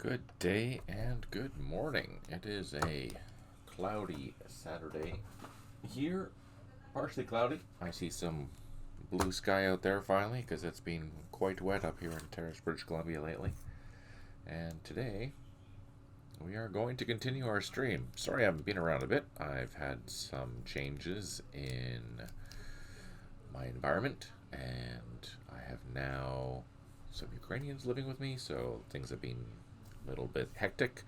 Good day and good morning. It is a cloudy Saturday here, partially cloudy. I see some blue sky out there finally because it's been quite wet up here in Terrace, British Columbia lately. And today we are going to continue our stream. Sorry I haven't been around a bit. I've had some changes in my environment and I have now some Ukrainians living with me, so things have been little bit hectic.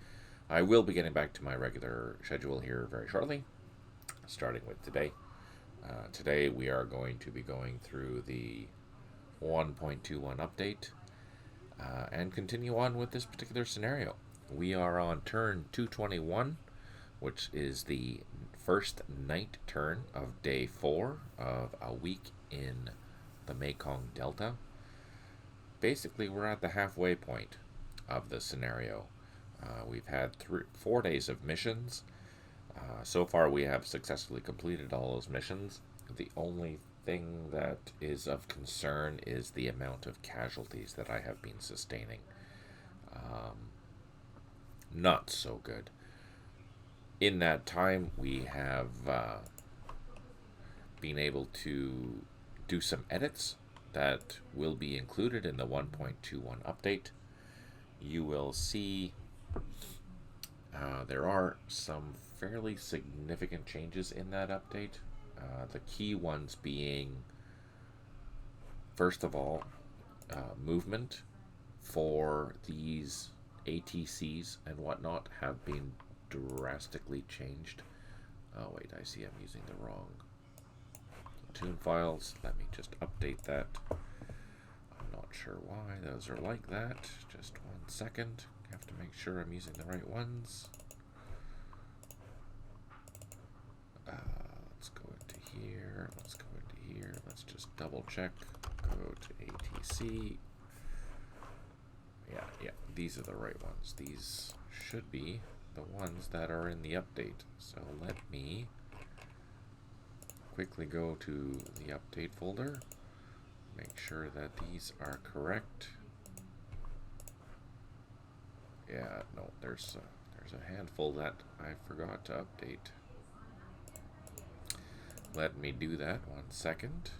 I will be getting back to my regular schedule here very shortly, starting with today. Today we are going to be going through the 1.21 update and continue on with this particular scenario. We are on turn 221, which is the first night turn of day 4 of a week in the Mekong Delta. Basically, we're at the halfway point of the scenario. We've had 4 days of missions. So far we have successfully completed all those missions. The only thing that is of concern is the amount of casualties that I have been sustaining. Not so good. In that time we have been able to do some edits that will be included in the 1.21 update. You will see there are some fairly significant changes in that update. The key ones being, first of all, movement for these ATCs and whatnot have been drastically changed. Oh wait, I see I'm using the wrong tune files. Let me just update that. Not sure why those are like that. Just 1 second. Have to make sure I'm using the right ones. Let's go into here. Let's go into here. Let's just double check. Go to ATC. Yeah, these are the right ones. These should be the ones that are in the update. So let me quickly go to the update folder. Make sure that these are correct. Yeah, no, there's a handful that I forgot to update. Let me do that 1 second.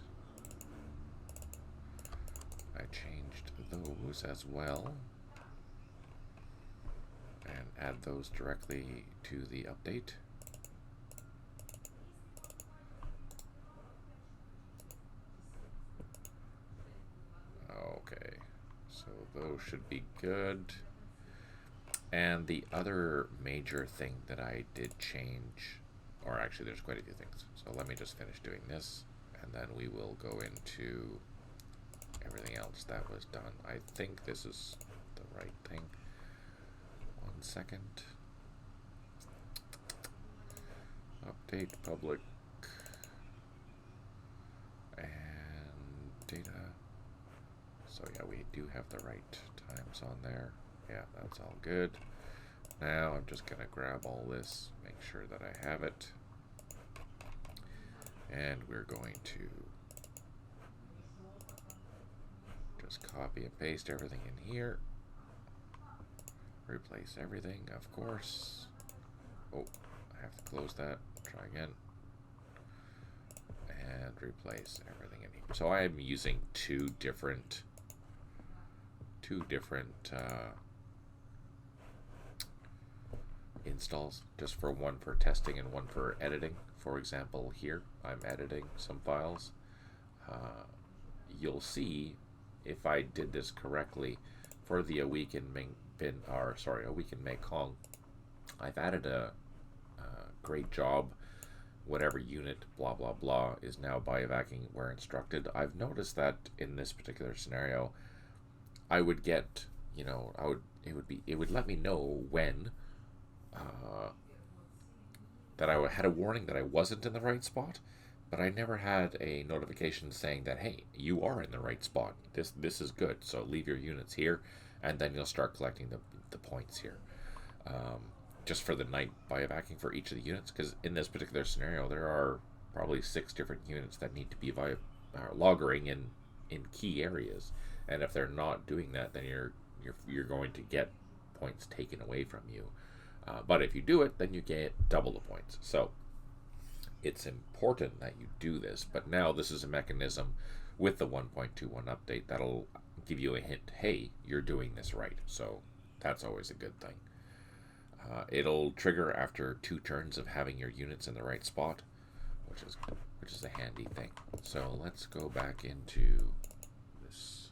I changed those as well and add those directly to the update. Okay, so those should be good. And the other major thing that I did change, or actually there's quite a few things, so let me just finish doing this and then we will go into everything else that was done. I think this is the right thing. 1 second. Update public and data. So yeah, we do have the right times on there. Yeah, that's all good. Now I'm just going to grab all this, make sure that I have it. And we're going to just copy and paste everything in here. Replace everything, of course. Oh, I have to close that. Try again. And replace everything in here. So I am using two different installs, just for one for testing and one for editing. For example, here I'm editing some files. You'll see if I did this correctly for the a week in Mekong. I've added a great job. Whatever unit blah blah blah is now biovacking where instructed. I've noticed that in this particular scenario, I would get, it would let me know when that I had a warning that I wasn't in the right spot, but I never had a notification saying that, hey, you are in the right spot. This is good. So leave your units here, and then you'll start collecting the points here. Just for the night biovacking for each of the units, because in this particular scenario, there are probably 6 different units that need to be loggering in key areas. And if they're not doing that, then you're going to get points taken away from you. But if you do it, then you get double the points. So it's important that you do this. But now this is a mechanism with the 1.21 update that'll give you a hint, hey, you're doing this right. So that's always a good thing. It'll trigger after 2 turns of having your units in the right spot, which is a handy thing. So let's go back into this.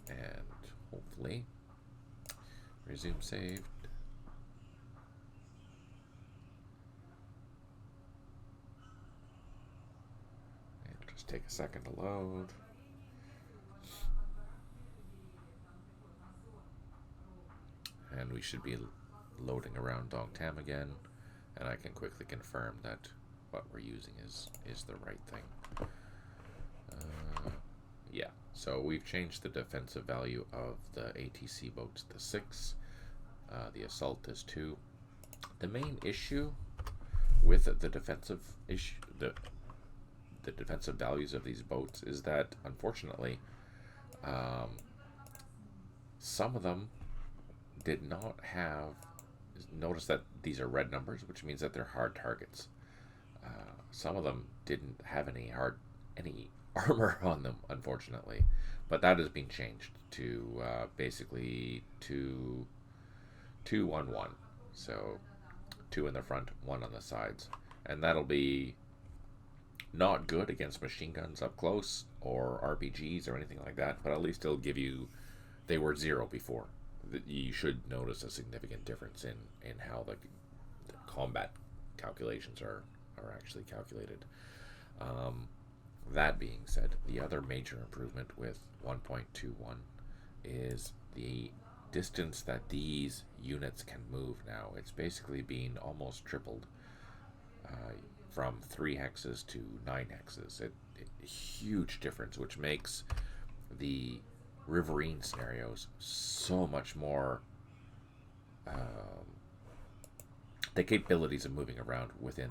And hopefully resume saved. It'll just take a second to load. And we should be loading around Dong Tam again, and I can quickly confirm that what we're using is the right thing. Yeah, so we've changed the defensive value of the ATC boats to 6. The assault is 2. The main issue with the defensive the defensive values of these boats is that, unfortunately, some of them did not have. Notice that these are red numbers, which means that they're hard targets. Some of them didn't have any armor on them, unfortunately, but that has been changed to basically 2-1-1. So 2 in the front, 1 on the sides, and that'll be not good against machine guns up close or RPGs or anything like that, but at least it'll give you. They were 0 before. You should notice a significant difference in how the combat calculations are actually calculated. That being said, the other major improvement with 1.21 is the distance that these units can move now. It's basically been almost tripled, from 3 hexes to 9 hexes. A huge difference, which makes the riverine scenarios so much more. The capabilities of moving around within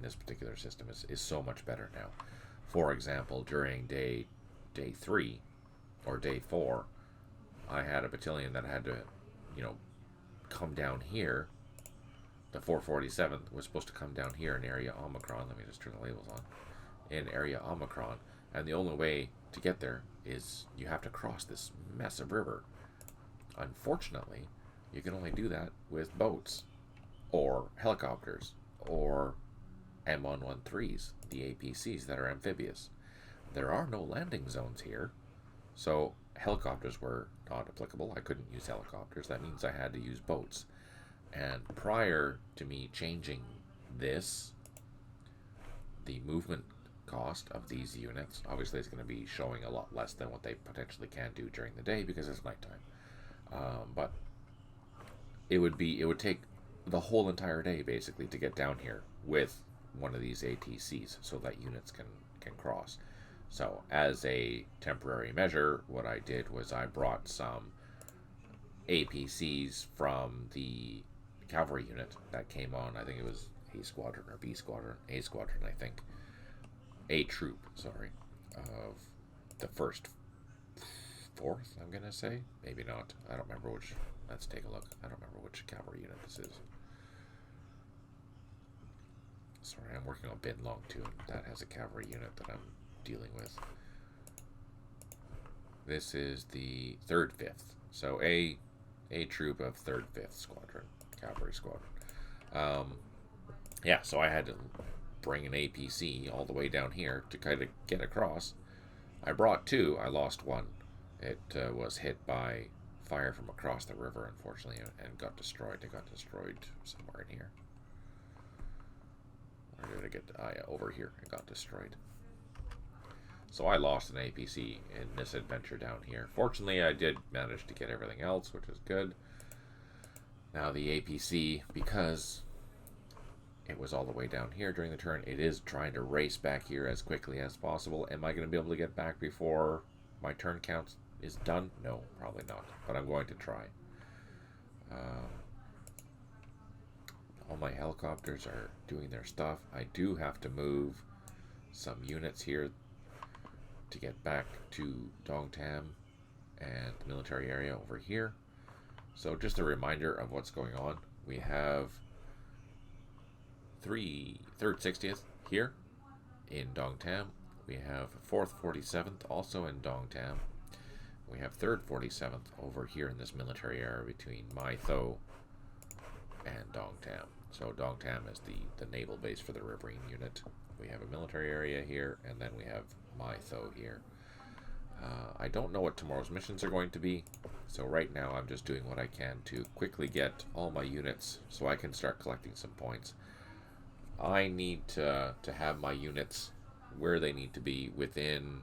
this particular system is so much better now. For example, during day 3 or day 4, I had a battalion that had to, come down here. The 447th was supposed to come down here in area Omicron. Let me just turn the labels on. In area Omicron, and the only way to get there is you have to cross this massive river. Unfortunately, you can only do that with boats or helicopters or M113s, the APCs that are amphibious. There are no landing zones here, so helicopters were not applicable. I couldn't use helicopters. That means I had to use boats. And prior to me changing this, the movement cost of these units obviously is going to be showing a lot less than what they potentially can do during the day because it's nighttime. But it would take the whole entire day basically to get down here with one of these ATCs so that units can cross. So as a temporary measure, what I did was I brought some APCs from the cavalry unit that came on. I think it was A Squadron or B Squadron, A Squadron, I think. A troop, sorry, of the 4th, I'm going to say. Maybe not. I don't remember which. Let's take a look. I don't remember which cavalry unit this is. Sorry, I'm working on Bin Long too, and that has a cavalry unit that I'm dealing with. This is the 3rd, 5th. So a troop of 3rd, 5th Squadron, cavalry squadron. Yeah, so I had to bring an APC all the way down here to kind of get across. I brought 2. I lost 1. It was hit by fire from across the river, unfortunately, and got destroyed. It got destroyed somewhere in here. Where did it get? Yeah, over here. It got destroyed. So I lost an APC in this adventure down here. Fortunately, I did manage to get everything else, which is good. Now the APC, because it was all the way down here during the turn, it is trying to race back here as quickly as possible. Am I going to be able to get back before my turn count is done? No, probably not, but I'm going to try. All my helicopters are doing their stuff. I do have to move some units here. to get back to Dong Tam and the military area over here. So just a reminder of what's going on. We have 3rd 60th here in Dong Tam. We have 4th 47th also in Dong Tam. We have 3rd 47th over here in this military area between Mai Tho and Dong Tam. So Dong Tam is the naval base for the Riverine unit. We have a military area here, and then we have Mai Tho here. I don't know what tomorrow's missions are going to be, so right now I'm just doing what I can to quickly get all my units so I can start collecting some points. I need to have my units where they need to be within,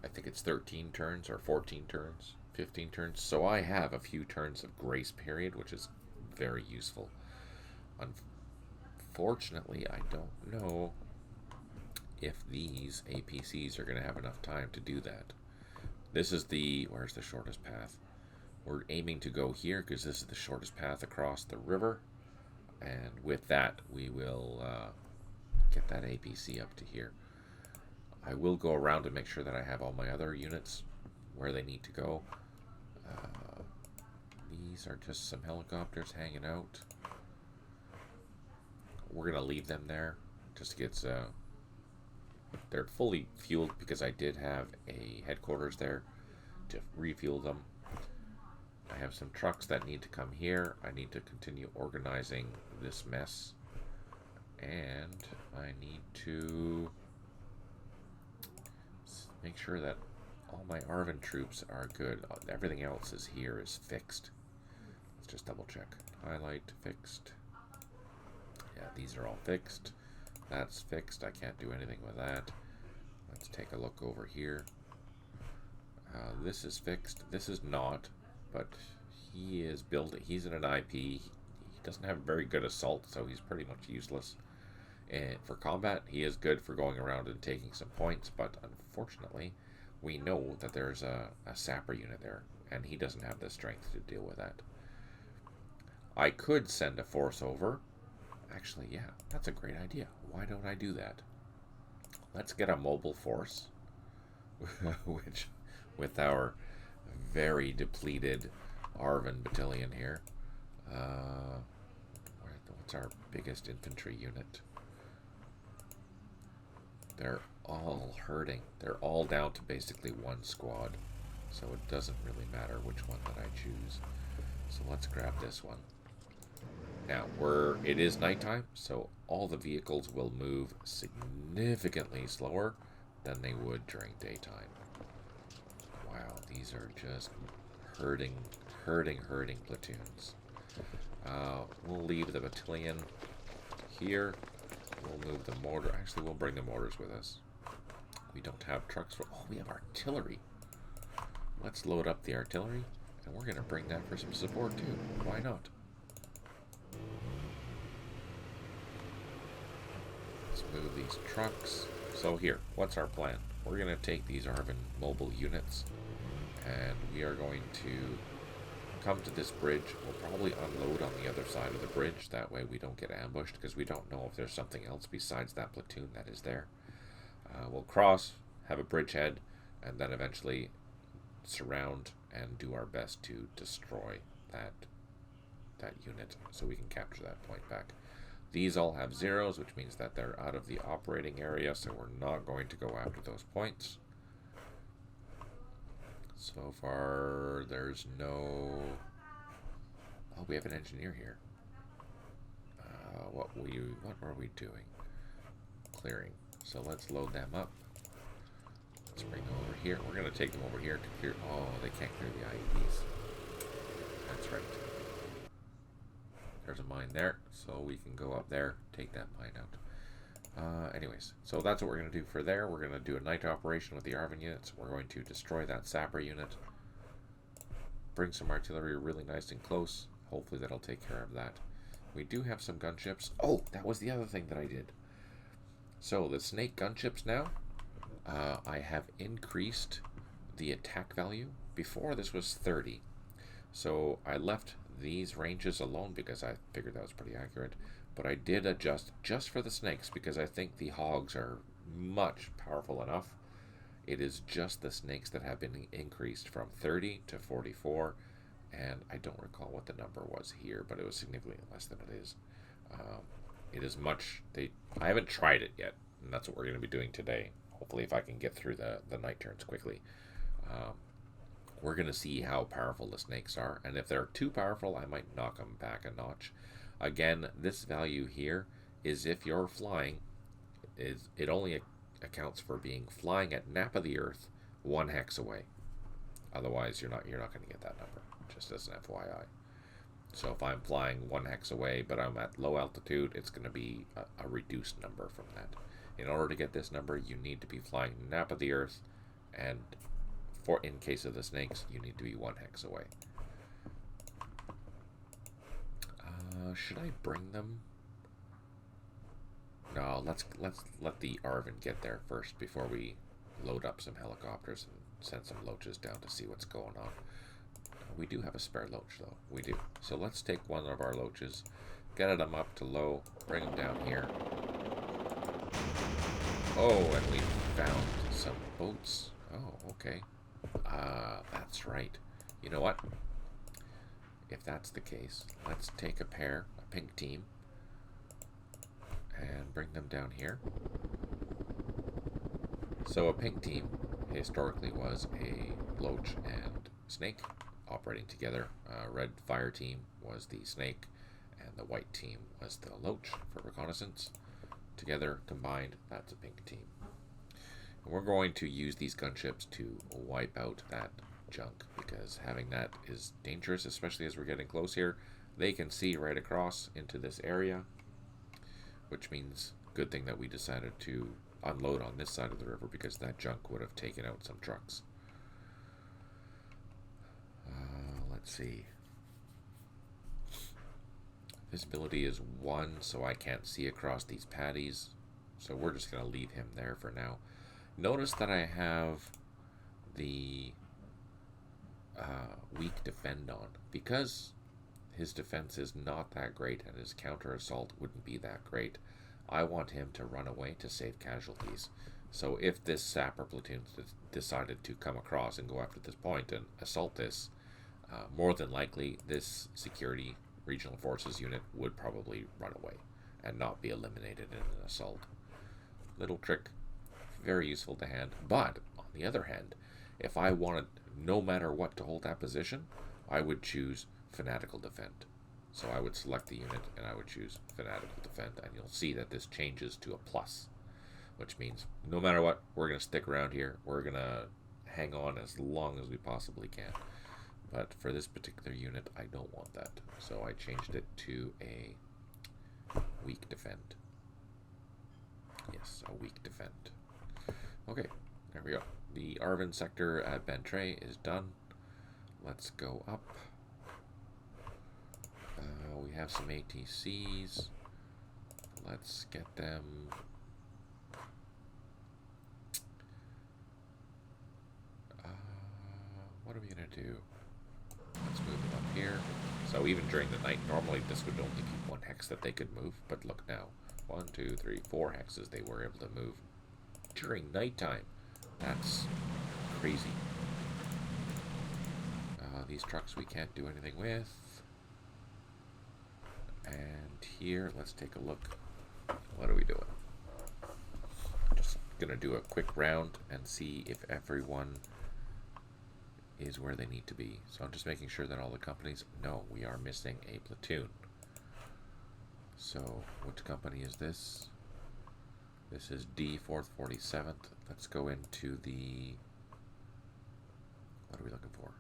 I think it's 13 turns or 14 turns, 15 turns. So I have a few turns of grace period, which is very useful. Unfortunately, I don't know if these APCs are going to have enough time to do that. This is where's the shortest path? We're aiming to go here because this is the shortest path across the river. And with that, we will get that APC up to here. I will go around to make sure that I have all my other units where they need to go. These are just some helicopters hanging out. We're going to leave them there just to get... they're fully fueled because I did have a headquarters there to refuel them. I have some trucks that need to come here. I need to continue organizing this mess. And I need to make sure that all my ARVN troops are good. Everything else is fixed. Let's just double check. Highlight, fixed. Yeah, these are all fixed. That's fixed. I can't do anything with that. Let's take a look over here. This is fixed. This is not, but he is building. He's in an IP. He doesn't have very good assault, so he's pretty much useless. And for combat, he is good for going around and taking some points, but unfortunately, we know that there's a sapper unit there, and he doesn't have the strength to deal with that. I could send a force over. Actually, yeah, that's a great idea. Why don't I do that? Let's get a mobile force, which, with our very depleted ARVN battalion here. What's our biggest infantry unit? They're all hurting. They're all down to basically one squad, so it doesn't really matter which one that I choose. So let's grab this one. Now, it is nighttime, so all the vehicles will move significantly slower than they would during daytime. Wow, these are just hurting platoons. We'll leave the battalion here. We'll move the mortar. Actually, we'll bring the mortars with us. We don't have trucks for... Oh, we have artillery. Let's load up the artillery, and we're going to bring that for some support, too. Why not? Let's move these trucks. So here, what's our plan? We're going to take these ARVN mobile units, and we are going to come to this bridge. We'll probably unload on the other side of the bridge. That way we don't get ambushed, because we don't know if there's something else besides that platoon that is there. We'll cross, have a bridgehead, and then eventually surround and do our best to destroy that unit so we can capture that point back. These all have zeros, which means that they're out of the operating area, so we're not going to go after those points. So far, there's no... Oh, we have an engineer here. What were we doing? Clearing. So let's load them up. Let's bring them over here. We're going to take them over here to clear... Oh, they can't clear the IEDs. That's right. There's a mine there, so we can go up there, take that mine out. Anyways, so that's what we're going to do for there. We're going to do a night operation with the ARVN units. We're going to destroy that sapper unit. Bring some artillery really nice and close. Hopefully that'll take care of that. We do have some gunships. Oh, that was the other thing that I did. So the Snake gunships now, I have increased the attack value. Before this was 30. So I left these ranges alone because I figured that was pretty accurate. But I did adjust just for the snakes because I think the hogs are much powerful enough. It is just the snakes that have been increased from 30 to 44, and I don't recall what the number was here, but it was significantly less than it is. It is much. I haven't tried it yet, and that's what we're going to be doing today. Hopefully, if I can get through the night turns quickly. We're going to see how powerful the snakes are, and if they're too powerful, I might knock them back a notch. Again, this value here is if you're flying, it only accounts for being flying at nap of the earth 1 hex away. Otherwise, you're not going to get that number. Just as an FYI. So if I'm flying 1 hex away, but I'm at low altitude, it's going to be a reduced number from that. In order to get this number, you need to be flying nap of the earth, and in case of the snakes, you need to be 1 hex away. Should I bring them? No, let's let the ARVN get there first before we load up some helicopters and send some loaches down to see what's going on. We do have a spare loach, though. We do. So let's take one of our loaches, get them up to low, bring them down here. Oh, and we found some boats. Oh, okay. That's right. You know what? If that's the case, let's take a pink team, and bring them down here. So a pink team historically was a loach and snake operating together. Red fire team was the snake, and the white team was the loach for reconnaissance. Together, combined, that's a pink team. And we're going to use these gunships to wipe out that junk, because having that is dangerous, especially as we're getting close here. They can see right across into this area, which means good thing that we decided to unload on this side of the river, because that junk would have taken out some trucks. Let's see. Visibility is 1, so I can't see across these paddies, so we're just going to leave him there for now. Notice that I have the weak defend on, because his defense is not that great and his counter assault wouldn't be that great. I want him to run away to save casualties. So if this sapper platoon decided to come across and go after this point and assault this, more than likely this security regional forces unit would probably run away and not be eliminated in an assault. Little trick, very useful to hand. But on the other hand, if I wanted no matter what to hold that position, I would choose fanatical defend. So I would select the unit and I would choose fanatical defend, and you'll see that this changes to a plus, which means no matter what, we're going to stick around here. We're going to hang on as long as we possibly can. But for this particular unit, I don't want that. So I changed it to a weak defend. Yes, a weak defend. Okay, there we go. The ARVN sector at Bentre is done. Let's go up. We have some ATCs. Let's get them. What are we going to do? Let's move them up here. So even during the night, normally this would only be 1 hex that they could move. But look now. 1, 2, 3, 4 hexes they were able to move during nighttime. That's crazy. These trucks we can't do anything with. And here, let's take a look. What are we doing? Just gonna do a quick round and see if everyone is where they need to be. So I'm just making sure that all the companies. No, we are missing a platoon. So which company is this? This is D 4th 47th. Let's go into the. What are we looking for?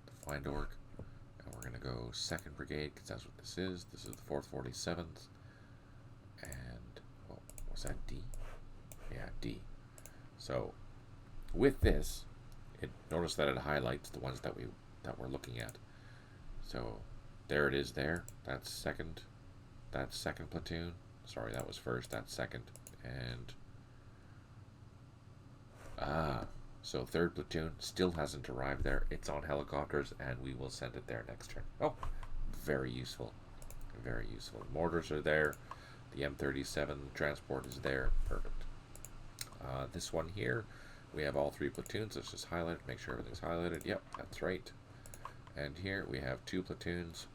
The find org. And we're going to go 2nd Brigade, because that's what this is. This is the 4th 47th. And, well, was that D? Yeah, D. So, with this, notice that it highlights the ones that we're looking at. So, there it is there. That's 2nd. That's 2nd platoon. Sorry, that was 1st. That's 2nd. And, so 3rd platoon still hasn't arrived there. It's on helicopters, and we will send it there next turn. Oh, very useful. Very useful. Mortars are there. The M37 transport is there. Perfect. This one here, we have all 3 platoons. Let's just highlight it, make sure everything's highlighted. Yep, that's right. And here we have 2 platoons,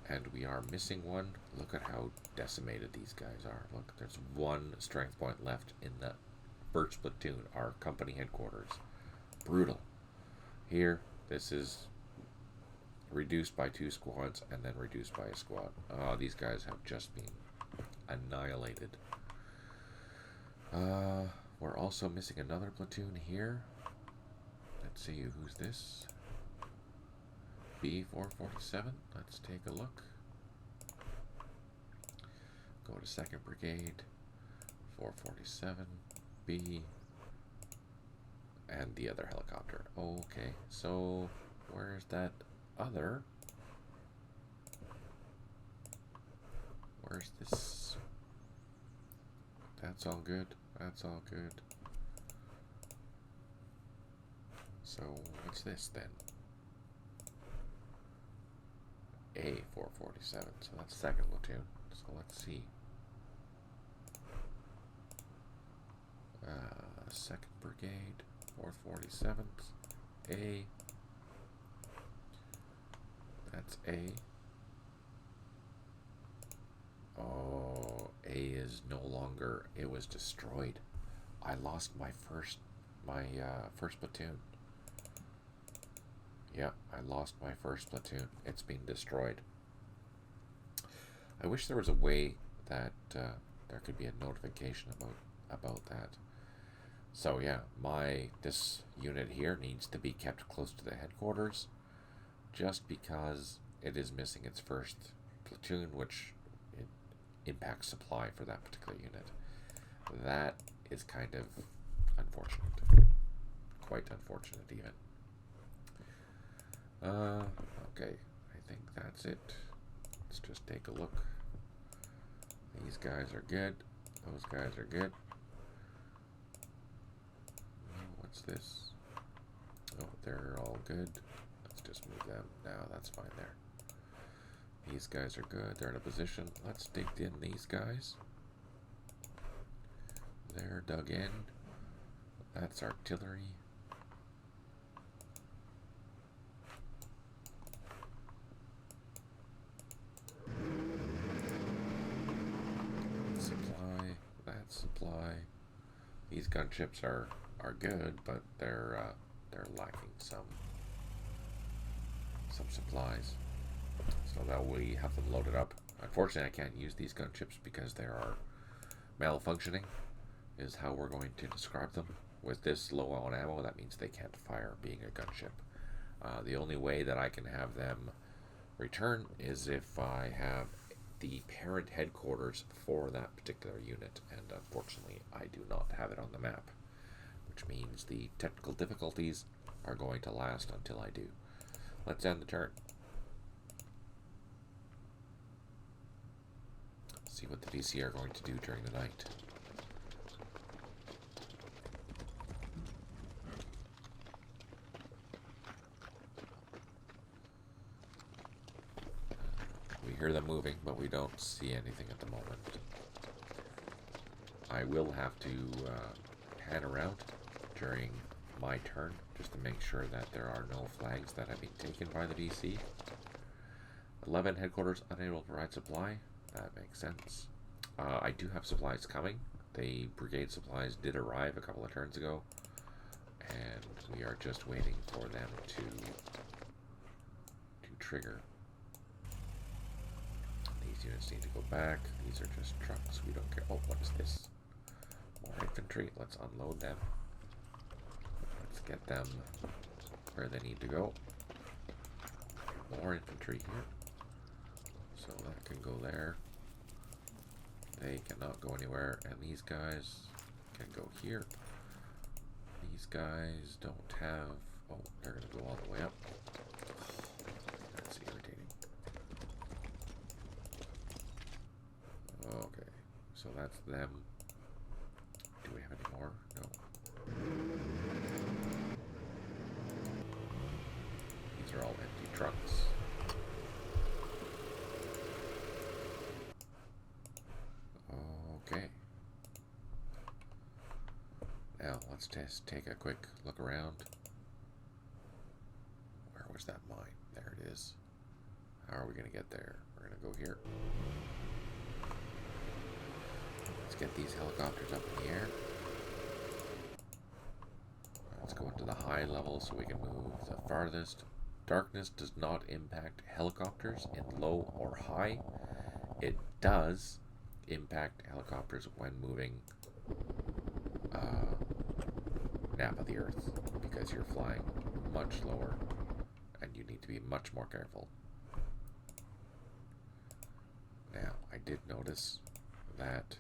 and we are missing one. Look at how decimated these guys are. Look, there's 1 strength point left in the first platoon, our company headquarters. Brutal. Here, this is reduced by 2 squads and then reduced by a squad. Oh, these guys have just been annihilated. We're also missing another platoon here. Let's see, who's this? B447. Let's take a look. Go to 2nd Brigade, 447, B, and the other helicopter. Okay, so where's that other? Where's this? That's all good. That's all good. So what's this then? A447. So that's 2nd platoon. So let's see. 2nd Brigade, 447th, A. That's A. Oh, A is no longer. It was destroyed. I lost my first platoon. Yeah, I lost my first platoon. It's been destroyed. I wish there was a way that there could be a notification about that. So yeah, this unit here needs to be kept close to the headquarters, just because it is missing its first platoon, which it impacts supply for that particular unit. That is kind of unfortunate, quite unfortunate even. Okay, I think that's it. Let's just take a look. These guys are good. Those guys are good. What's this? Oh, they're all good. Let's just move them. Now that's fine there. These guys are good. They're in a position. Let's dig in these guys. They're dug in. That's artillery. Supply. That's supply. These gunships are good, but they're lacking some supplies. So that we have them loaded up. Unfortunately, I can't use these gunships because they are malfunctioning, is how we're going to describe them. With this low on ammo, that means they can't fire being a gunship. The only way that I can have them return is if I have the parent headquarters for that particular unit, and unfortunately I do not have it on the map, which means the technical difficulties are going to last until I do. Let's end the turn. See what the DC are going to do during the night. We hear them moving, but we don't see anything at the moment. I will have to pan around during my turn just to make sure that there are no flags that have been taken by the DC. 11 headquarters unable to provide supply. That makes sense. I do have supplies coming. The brigade supplies did arrive a couple of turns ago, and we are just waiting for them to trigger. These units need to go back. These are just trucks. We don't care. Oh, what's this? More infantry. Let's unload them. Let's get them where they need to go. More infantry here. So that can go there. They cannot go anywhere. And these guys can go here. These guys don't have... Oh, they're going to go all the way up. That's irritating. Okay, so that's them. Do we have any more? No. These are all empty trucks. Okay. Now, let's just take a quick look around. Where was that mine? There it is. How are we going to get there? We're going to go here. Let's get these helicopters up in the air. Let's go into the high level so we can move the farthest. Darkness does not impact helicopters in low or high. It does impact helicopters when moving nap of the earth, because you're flying much lower and you need to be much more careful. Now, I did notice that,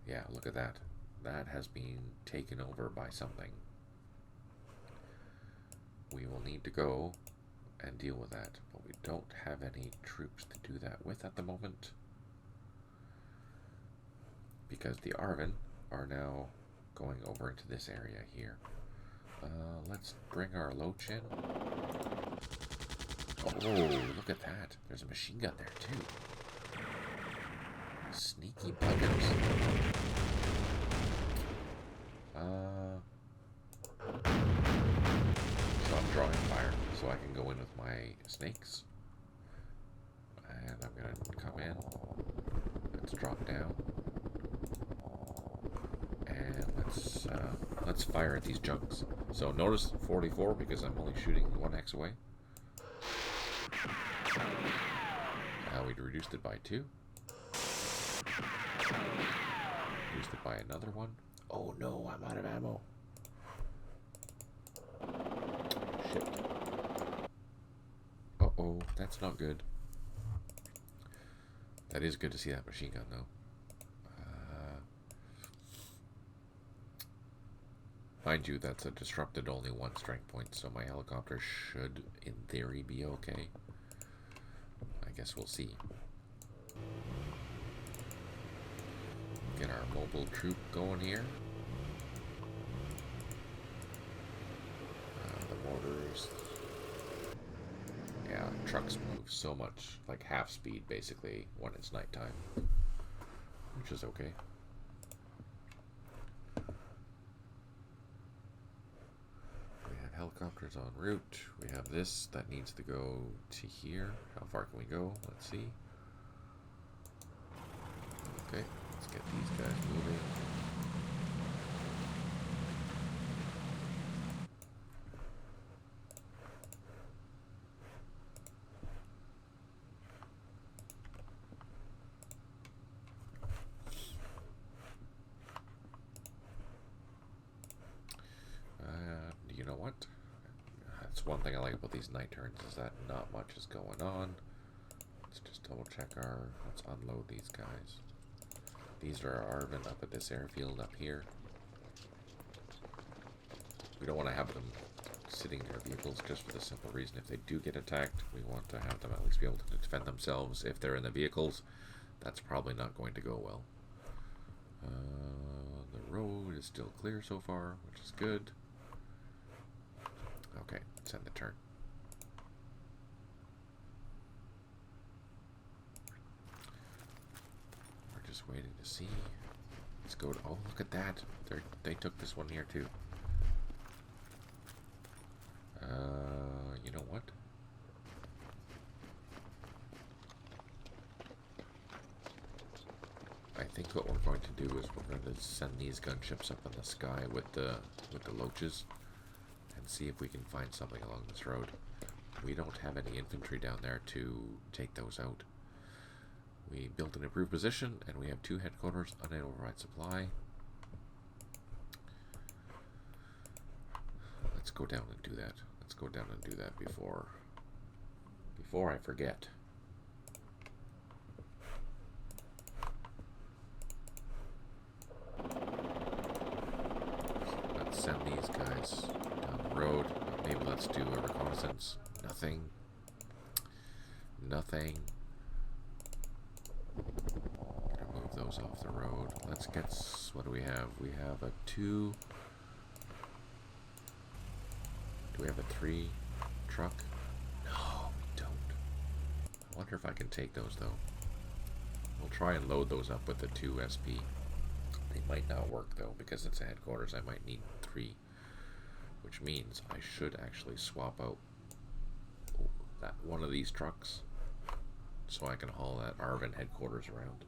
yeah, look at that. That has been taken over by something. We will need to go and deal with that, but we don't have any troops to do that with at the moment, because the ARVN are now going over into this area here. Let's bring our loach in. Oh, look at that. There's a machine gun there too. Sneaky buggers. So I'm drawing fire so I can go in with my snakes. And I'm going to come in. Let's drop down. And let's fire at these junks. So notice 44 because I'm only shooting 1x away. Now we reduced it by 2. Reduced it by another 1. Oh no, I'm out of ammo. Shit. Uh-oh, that's not good. That is good to see that machine gun though. Mind you, that's a disrupted only 1 strength point, so my helicopter should, in theory, be okay. I guess we'll see. Get our mobile troop going here. The mortars. Yeah, trucks move so much, like half speed basically, when it's nighttime, which is okay. Helicopters en route. We have this that needs to go to here. How far can we go? Let's see. Okay, let's get these guys moving. You know what? That's one thing I like about these night turns is that not much is going on. Let's just double check let's unload these guys. These are our ARVN up at this airfield up here. We don't want to have them sitting in their vehicles just for the simple reason if they do get attacked, we want to have them at least be able to defend themselves. If they're in the vehicles, that's probably not going to go well. The road is still clear so far, which is good. Okay, let's end the turn. We're just waiting to see. Let's go to, oh, look at that. They took this one here too. You know what? I think what we're going to do is we're going to send these gunships up in the sky with the loaches and see if we can find something along this road. We don't have any infantry down there to take those out. We built an improved position and we have 2 headquarters, unable to provide supply. Let's go down and do that. Let's go down and do that before I forget. Let's send these guys down the road. Maybe let's do a reconnaissance. Nothing. Nothing. Gonna move those off the road. Let's get, what do we have? We have a 2. Do we have a 3 truck? No, we don't. I wonder if I can take those though. We'll try and load those up with the 2 SP. They might not work though, because it's a headquarters. I might need 3, which means I should actually swap out that one of these trucks so I can haul that ARVN headquarters around.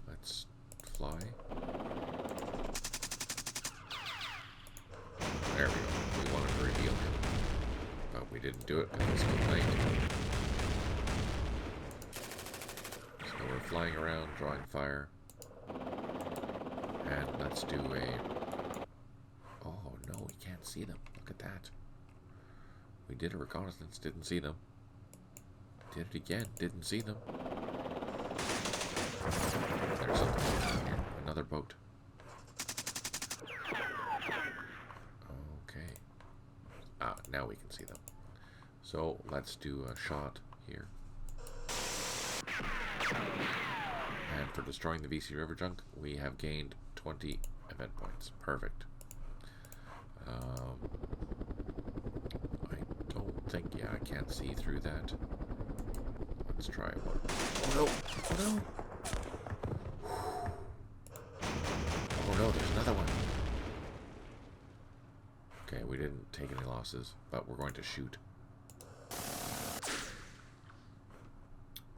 Let's fly. There we go. We wanted to reveal him, but we didn't do it because it's too late. So we're flying around, drawing fire. And let's do a... Oh no, we can't see them. Look at that. We did a reconnaissance, didn't see them. Did it again, didn't see them. There's something down here. Another boat. Okay. Now we can see them. So let's do a shot here. And for destroying the VC River Junk, we have gained 20 event points. Perfect. I don't think, yeah, I can't see through that. Let's try one. Oh no! Oh no! Oh no, there's another one. Okay, we didn't take any losses, but we're going to shoot.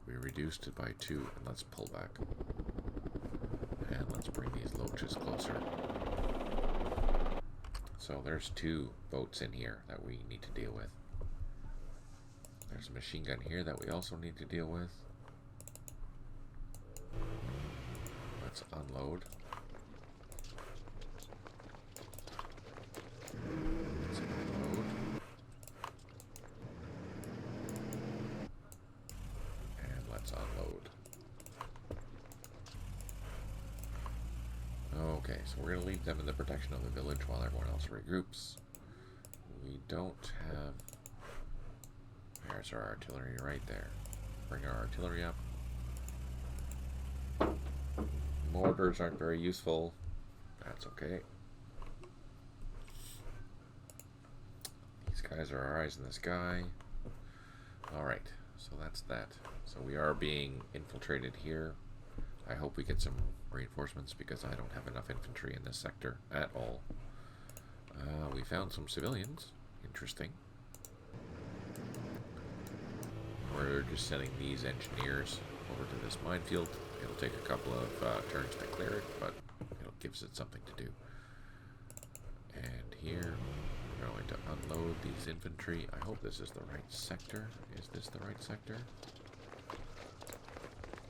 We reduced it by 2, and let's pull back. And let's bring these loaches closer. So there's 2 boats in here that we need to deal with. There's a machine gun here that we also need to deal with. Let's unload. Let's unload. And let's unload. Okay, so we're going to leave them in the protection of the village while everyone else regroups. We don't have... There's our artillery right there. Bring our artillery up. Mortars aren't very useful. That's okay. These guys are our eyes in the sky. Alright, so that's that. So we are being infiltrated here. I hope we get some reinforcements because I don't have enough infantry in this sector at all. We found some civilians. Interesting. We're just sending these engineers over to this minefield. It'll take a couple of turns to clear it, but it gives it something to do. And here, we're going to unload these infantry. I hope this is the right sector. Is this the right sector?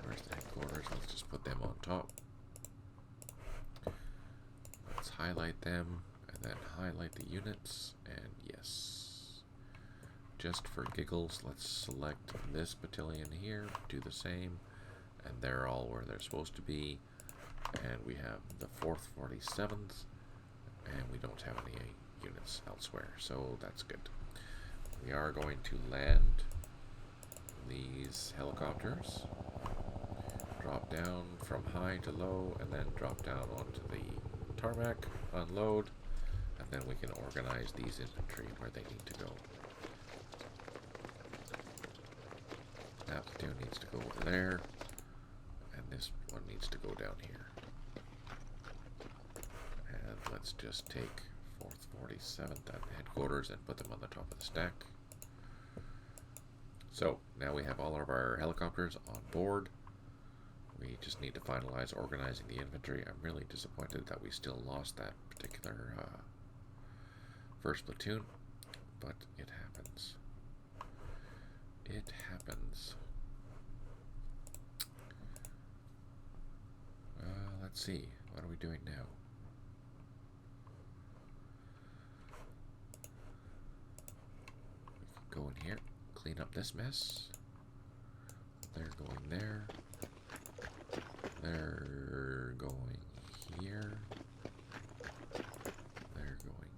Where's the headquarters? Let's just put them on top. Let's highlight them, and then highlight the units, and yes. Just for giggles, let's select this battalion here, do the same, and they're all where they're supposed to be. And we have the 4th 47th, and we don't have any units elsewhere, so that's good. We are going to land these helicopters, drop down from high to low, and then drop down onto the tarmac, unload, and then we can organize these infantry where they need to go. That platoon needs to go over there, and this one needs to go down here. And let's just take 4th 47th at headquarters and put them on the top of the stack. So now we have all of our helicopters on board. We just need to finalize organizing the infantry. I'm really disappointed that we still lost that particular first platoon, but it happens. It happens. Let's see. What are we doing now? We can go in here, clean up this mess. They're going there. They're going here. They're going...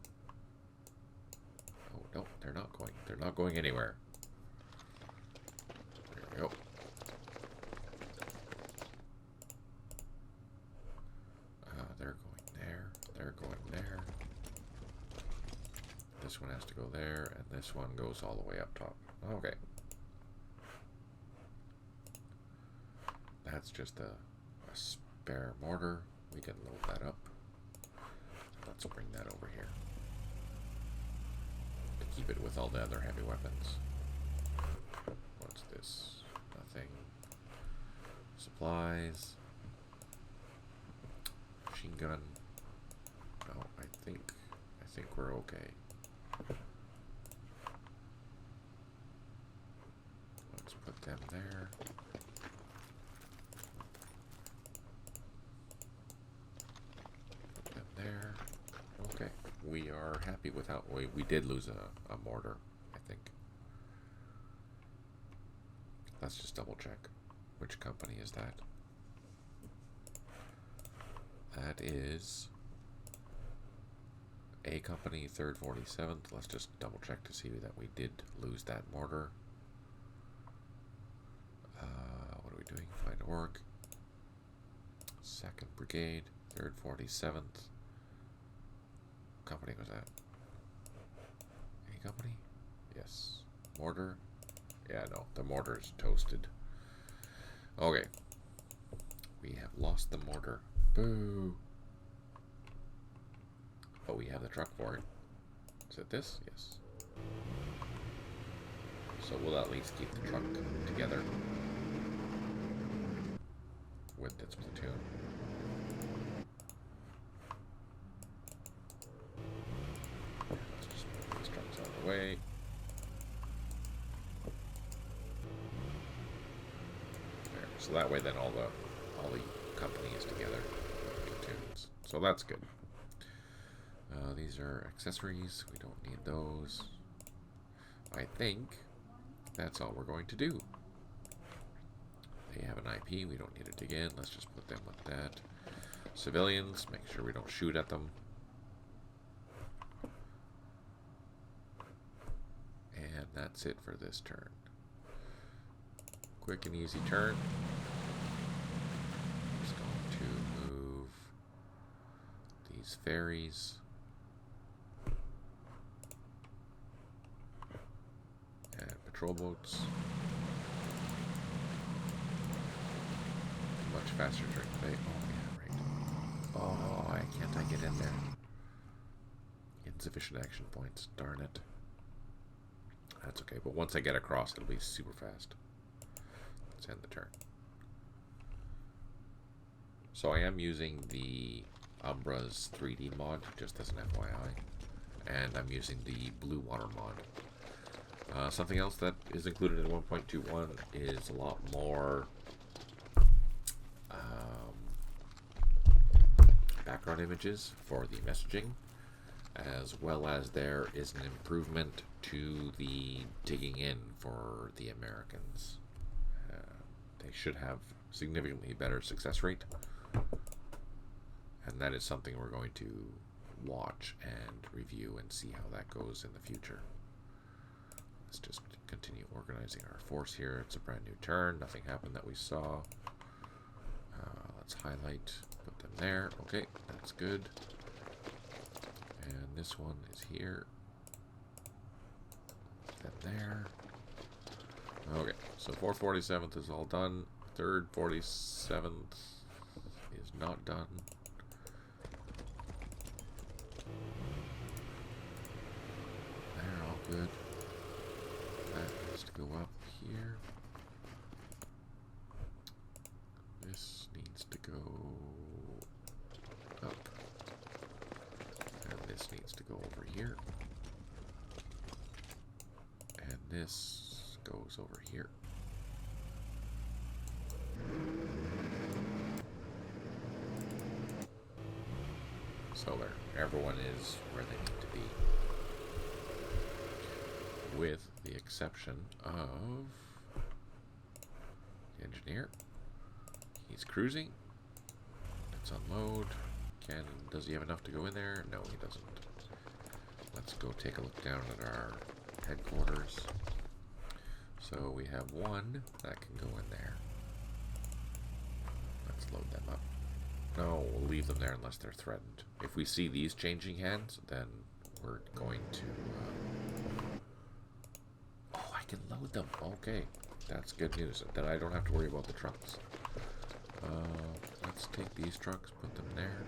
Oh, no, they're not going. They're not going anywhere. There we go. They're going there. They're going there. This one has to go there, and this one goes all the way up top. Okay. that's just a spare mortar. We can load that up. Let's bring that over here to keep it with all the other heavy weapons. What's this? Nothing. Supplies. Machine gun. No, I think we're okay. Let's put them there. Put them there. Okay. We are happy with how we did lose a mortar, I think. Let's just double check. Which company is that? That is A Company, 3rd 47th. Let's just double check to see that we did lose that mortar. What are we doing? Find org. 2nd Brigade, 3rd 47th. What company was that? A Company? Yes. Mortar? Yeah, no. The mortar is toasted. Okay. We have lost the mortar. Boo. But we have the truck for it. Is it this? Yes. So we'll at least keep the truck together with its platoon. Let's just move these trucks out of the way. There. So that way then all the company is together with platoons. So that's good. These are accessories. We don't need those. I think that's all we're going to do. They have an IP. We don't need to dig in. Let's just put them with that. Civilians, make sure we don't shoot at them. And that's it for this turn. Quick and easy turn. Just going to move these ferries. Patrol boats. Much faster during the day. Oh yeah, right. Oh, why can't I get in there? Insufficient action points. Darn it. That's okay, but once I get across, it'll be super fast. Let's end the turn. So I am using the Umbra's 3D mod, just as an FYI. And I'm using the Blue Water mod. Something else that is included in 1.21 is a lot more background images for the messaging, as well as there is an improvement to the digging in for the Americans. They should have significantly better success rate, and that is something we're going to watch and review and see how that goes in the future. Let's just continue organizing our force here. It's a brand new turn. Nothing happened that we saw. Let's highlight, put them there. Okay, that's good. And this one is here. Put them there. Okay, so 447th is all done. 3rd 47th is not done. They're all good. That needs to go up here. This needs to go up. And this needs to go over here. And this goes over here. So there, everyone is where they need to be. With the exception of the engineer. He's cruising. Let's unload. Does he have enough to go in there? No, he doesn't. Let's go take a look down at our headquarters. So we have one that can go in there. Let's load them up. No, we'll leave them there unless they're threatened. If we see these changing hands, then we're going to... Oh, I can load them. Okay, that's good news. Then I don't have to worry about the trucks. Let's take these trucks, put them there.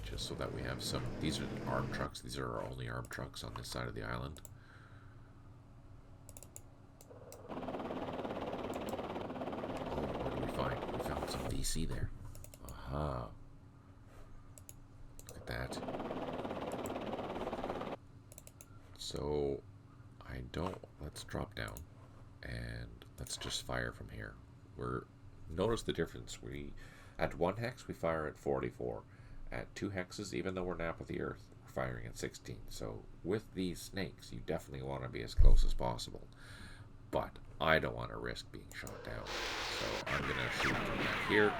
Just so that we have some... These are the armed trucks. These are our only armed trucks on this side of the island. Oh, what did we find? We found some VC there. Aha. Look at that. So, I don't... Let's drop down. And let's just fire from here. Notice the difference. At 1 hex, we fire at 44. At 2 hexes, even though we're nap of the earth, we're firing at 16. So with these snakes, you definitely want to be as close as possible. But I don't want to risk being shot down. So I'm going to shoot from back here.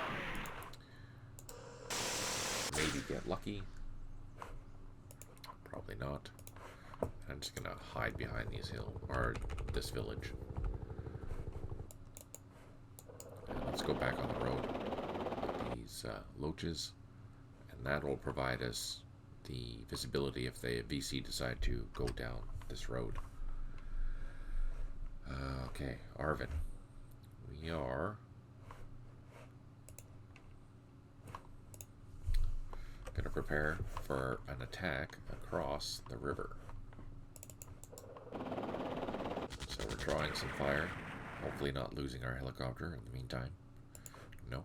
Maybe get lucky. Probably not. I'm just going to hide behind these hills, or this village. And let's go back on the road. These loaches. And that will provide us the visibility if the VC decide to go down this road. Okay, ARVN. We are going to prepare for an attack across the river. So we're drawing some fire. Hopefully not losing our helicopter in the meantime. No.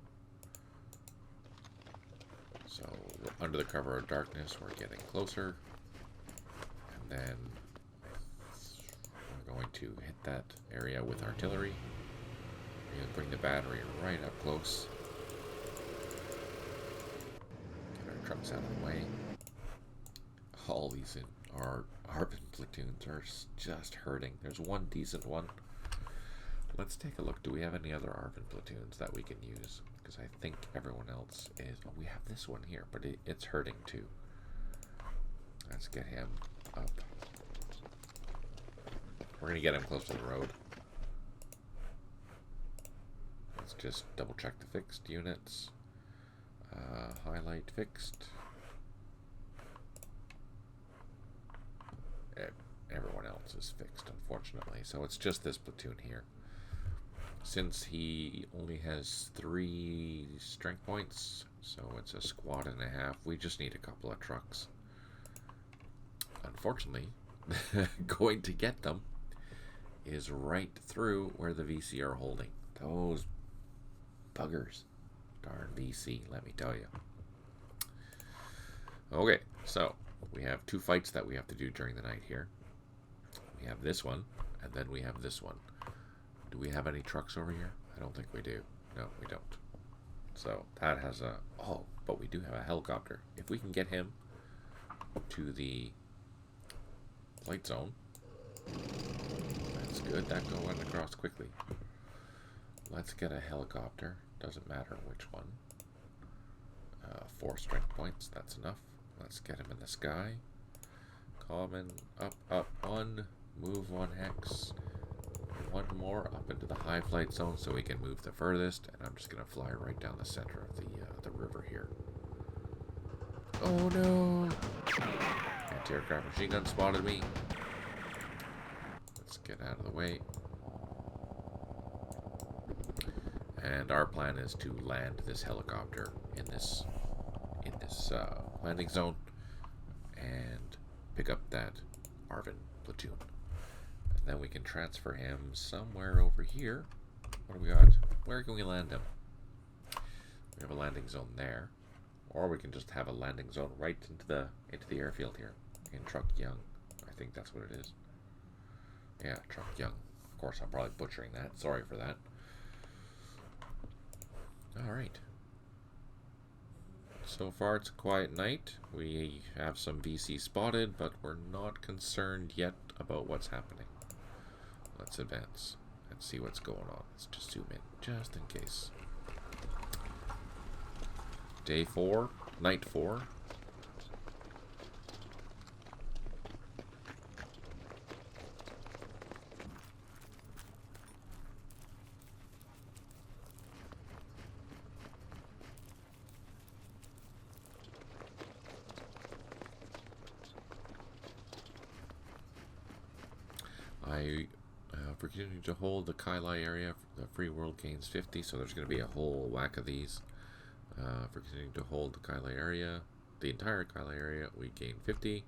So we're under the cover of darkness, we're getting closer, and then we're going to hit that area with artillery. We're going to bring the battery right up close. Get our trucks out of the way. All these in our ARVN platoons are just hurting. There's one decent one. Let's take a look. Do we have any other ARVN platoons that we can use? Because I think everyone else is... Oh, we have this one here, but it's hurting too. Let's get him up. We're going to get him close to the road. Let's just double check the fixed units. Highlight fixed. Everyone else is fixed, unfortunately. So it's just this platoon here. Since he only has 3 strength points, so it's a squad and a half, we just need a couple of trucks. Unfortunately, going to get them is right through where the VC are holding. Those buggers. Darn VC, let me tell you. Okay, so we have 2 fights that we have to do during the night here. We have this one, and then we have this one. Do we have any trucks over here? I don't think we do. No, we don't. So that has a... Oh, but we do have a helicopter. If we can get him to the flight zone, that's good. That went across quickly. Let's get a helicopter. Doesn't matter which one. 4 strength points. That's enough. Let's get him in the sky. Common. Up. 1. Move 1 hex. 1 more up into the high flight zone so we can move the furthest, and I'm just going to fly right down the center of the river here. Oh no! Anti-aircraft machine gun spotted me. Let's get out of the way. And our plan is to land this helicopter in this landing zone and pick up that ARVN platoon. And then we can transfer him somewhere over here. What do we got? Where can we land him? We have a landing zone there. Or we can just have a landing zone right into the airfield here in Truck Young. I think that's what it is. Yeah, Truck Young. Of course, I'm probably butchering that. Sorry for that. Alright. So far, it's a quiet night. We have some VC spotted, but we're not concerned yet about what's happening. Let's advance and see what's going on. Let's just zoom in, just in case. Day 4, night 4. For continuing to hold the Kailai area, the free world gains 50, so there's going to be a whole whack of these. For continuing to hold the Kailai area, the entire Kailai area, we gain 50.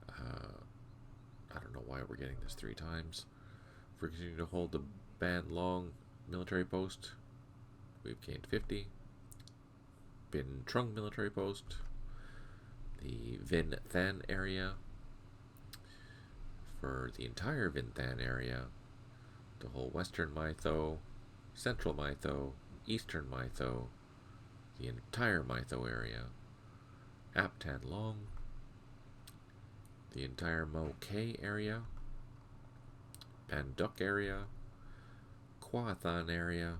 I don't know why we're getting this 3 times. For continuing to hold the Ban Long military post, we've gained 50. Bin Trung military post, the Vinh Than area, for the entire Vinh Than area, the whole Western Mai Tho, Central Mai Tho, Eastern Mai Tho, the entire Mai Tho area, Ap Tan Long, the entire Mo K area, Ban Duc area, Qua Than area,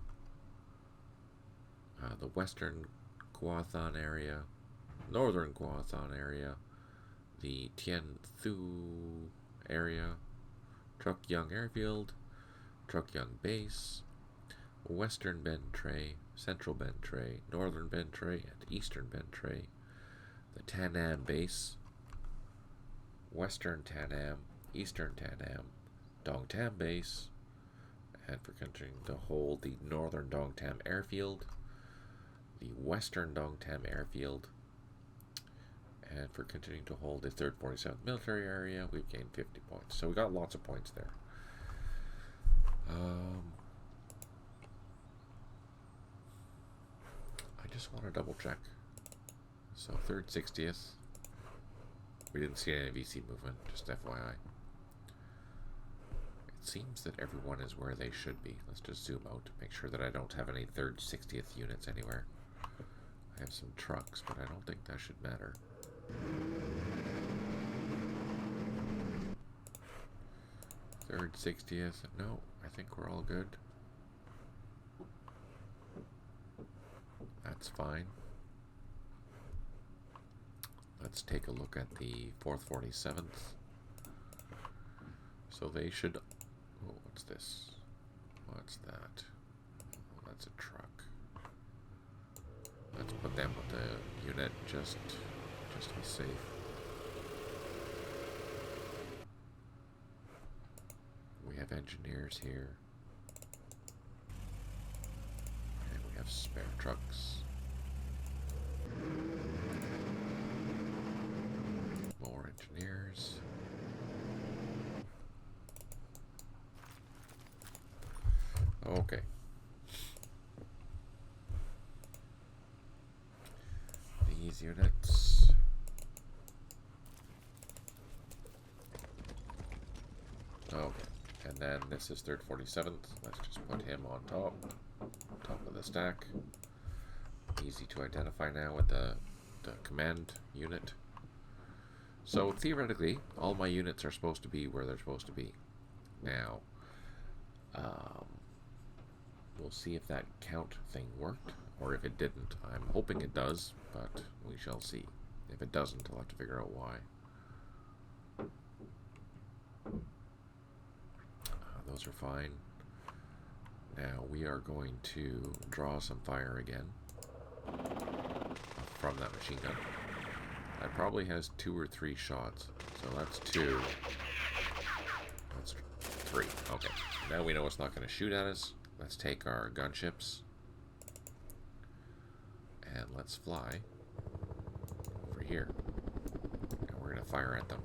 the Western Qua Than area, Northern Qua Than area, the Tien Thu area, Truc Yung Airfield, Truc Yung Base, Western Ben Tre, Central Ben Tre, Northern Ben Tre, and Eastern Ben Tre, the Tan Am Base, Western Tan Am, Eastern Tan Am, Dong Tam Base, and for continuing to hold the Northern Dong Tam Airfield, the Western Dong Tam Airfield, and for continuing to hold the 3rd 47th military area, we've gained 50 points. So we got lots of points there. I just want to double check. So 3rd 60th. We didn't see any VC movement, just FYI. It seems that everyone is where they should be. Let's just zoom out to make sure that I don't have any 3rd 60th units anywhere. I have some trucks, but I don't think that should matter. 3rd 60th. No, I think we're all good. That's fine. Let's take a look at the 4th 47th. So they should... Oh, what's this? What's that? Oh, that's a truck. Let's put them with the unit just to be safe. We have engineers here. And we have spare trucks. More engineers. Okay. These units. Okay. And then this is 3rd 47th. Let's just put him on top of the stack. Easy to identify now with the command unit. So theoretically, all my units are supposed to be where they're supposed to be. Now, we'll see if that count thing worked, or if it didn't. I'm hoping it does, but we shall see. If it doesn't, I'll have to figure out why. Those are fine. Now we are going to draw some fire again from that machine gun. That probably has 2 or 3 shots. So that's 2. That's 3. Okay. Now we know it's not going to shoot at us. Let's take our gunships. And let's fly over here. And we're going to fire at them.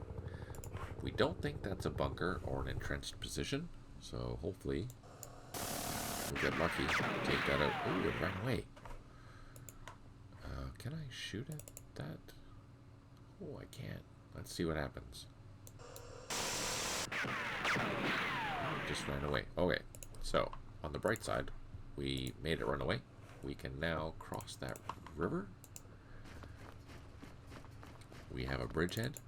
We don't think that's a bunker or an entrenched position. So hopefully we'll get lucky. Take that out. Ooh, it ran away. Can I shoot at that? Oh, I can't. Let's see what happens. Oh, it just ran away. Okay, so on the bright side, we made it run away. We can now cross that river. We have a bridgehead.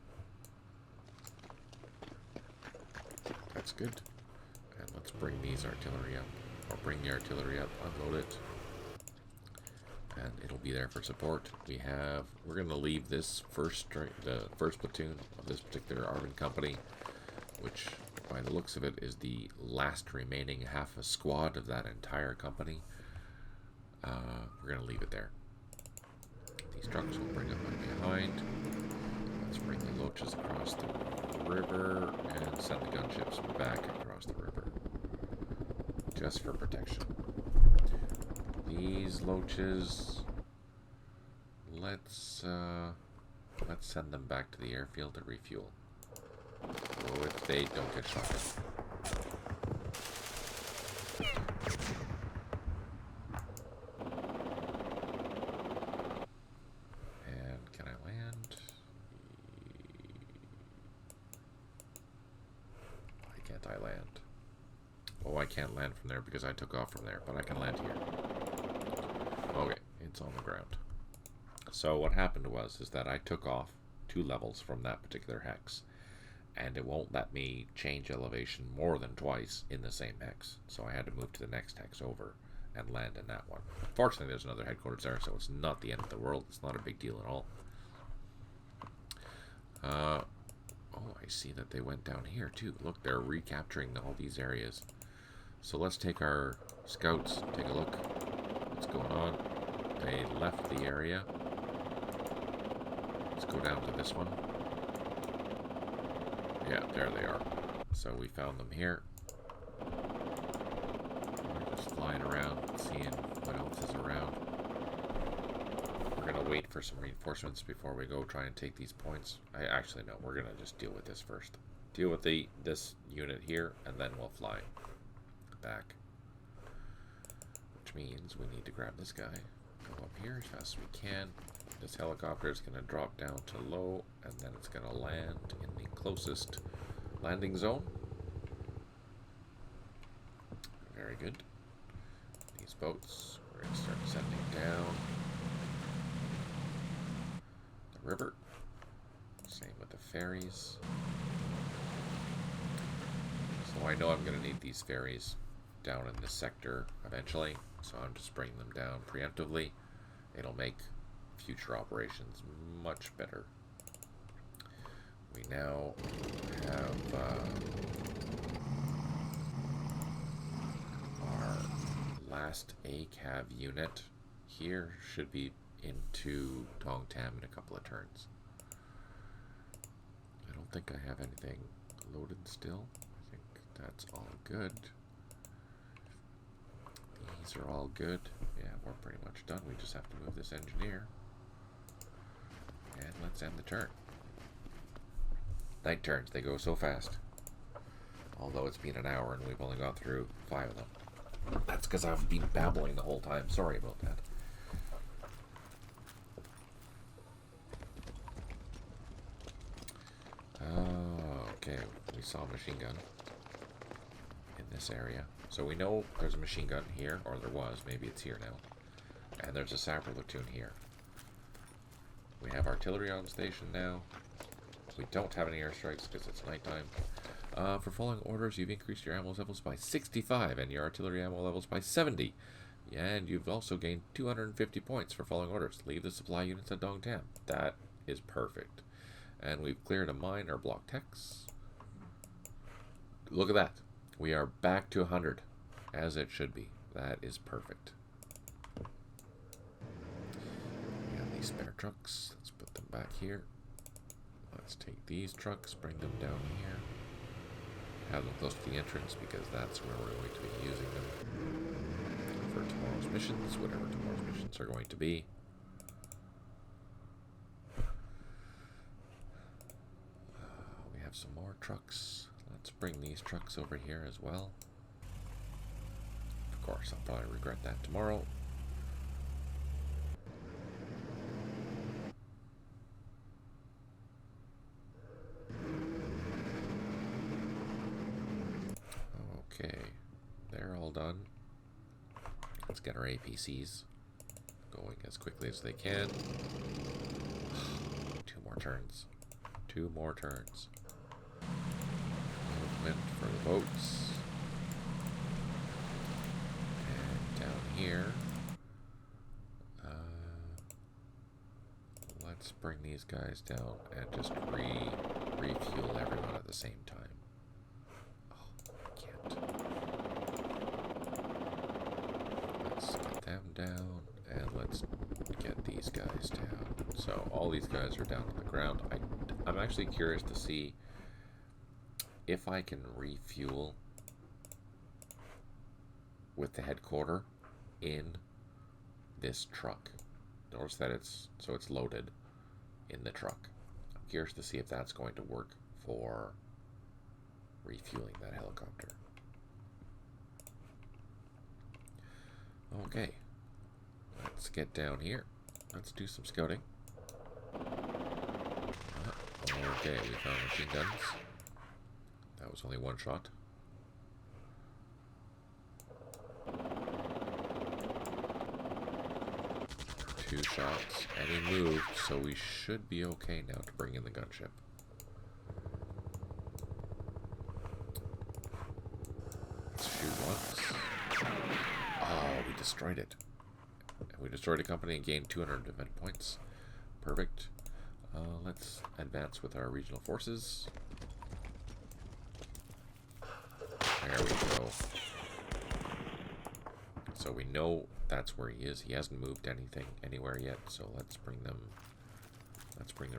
That's good. And let's bring these artillery up. Or bring the artillery up, unload it. And it'll be there for support. We're going to leave this the first platoon of this particular ARVN company, which by the looks of it is the last remaining half a squad of that entire company. We're going to leave it there. These trucks will bring up behind. Let's bring the loaches across the river and send the gunships back across the river. just for protection. These loaches, let's send them back to the airfield to refuel. So if they don't get shot at. And can I land? Why can't I land? Oh, I can't land from there because I took off from there, but I can land here. Okay, it's on the ground. So what happened was that I took off 2 levels from that particular hex, and it won't let me change elevation more than twice in the same hex. So I had to move to the next hex over and land in that one. Fortunately, there's another headquarters there, so it's not the end of the world. It's not a big deal at all. Oh, I see that they went down here too. Look, they're recapturing all these areas. So let's take our scouts, take a look. What's going on? They left the area. Let's go down to this one. Yeah, there they are. So we found them here. We're just flying around, seeing what else is around. We're going to wait for some reinforcements before we go try and take these points. Actually, no, we're going to just deal with this first. Deal with this unit here, and then we'll fly back. Which means we need to grab this guy, go up here as fast as we can. This helicopter is going to drop down to low, and then it's going to land in the closest landing zone. Very good. These boats, we're going to start sending down the river. Same with the ferries. So I know I'm going to need these ferries down in this sector eventually, so I'm just bringing them down preemptively. It'll make future operations much better. We now have our last ACAV unit here. Should be into Dong Tam in a couple of turns. I don't think I have anything loaded still. I think that's all good. These are all good. Yeah, we're pretty much done. We just have to move this engineer. And let's end the turn. Night turns, they go so fast. Although it's been an hour and we've only got through 5 of them. That's because I've been babbling the whole time. Sorry about that. Okay, we saw a machine gun in this area. So we know there's a machine gun here, or there was, maybe it's here now. And there's a sapper platoon here. We have artillery on station now. We don't have any airstrikes because it's nighttime. For following orders, you've increased your ammo levels by 65 and your artillery ammo levels by 70. Yeah, and you've also gained 250 points for following orders. Leave the supply units at Dong Tam. That is perfect. And we've cleared a mine or block techs. Look at that. We are back to 100, as it should be. That is perfect. We have these spare trucks. Let's put them back here. Let's take these trucks, bring them down here. Have them close to the entrance because that's where we're going to be using them for tomorrow's missions, whatever tomorrow's missions are going to be. We have some more trucks. Let's bring these trucks over here as well. Of course, I'll probably regret that tomorrow. Okay, they're all done. Let's get our APCs going as quickly as they can. 2 more turns. 2 more turns. Movement for the boats. And down here, let's bring these guys down and just refuel everyone at the same time. Let's get them down, and let's get these guys down. So all these guys are down on the ground. I'm actually curious to see if I can refuel with the headquarter in this truck. Notice that it's loaded in the truck. I'm curious to see if that's going to work for refueling that helicopter. Okay, let's get down here. Let's do some scouting. Okay, we found machine guns. That was only one shot. Two shots, and he moved, so we should be okay now to bring in the gunship. Let's shoot once. Oh, we destroyed it. And we destroyed a company and gained 200 event points. Perfect. Let's advance with our regional forces. There we go. So we know that's where he is. He hasn't moved anything anywhere yet, so let's bring the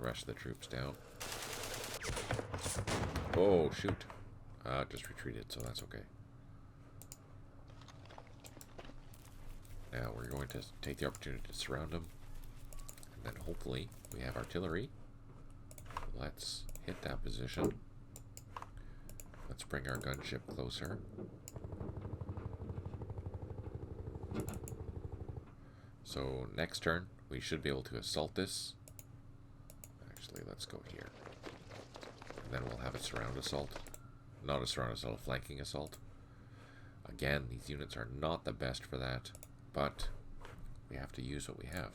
rest of the troops down. Oh, shoot. Just retreated, so that's okay. Now we're going to take the opportunity to surround him. And then hopefully we have artillery. Let's hit that position. Let's bring our gunship closer. So next turn, we should be able to assault this. Actually, let's go here. And then we'll have a surround assault. Not a surround assault, a flanking assault. Again, these units are not the best for that, but we have to use what we have.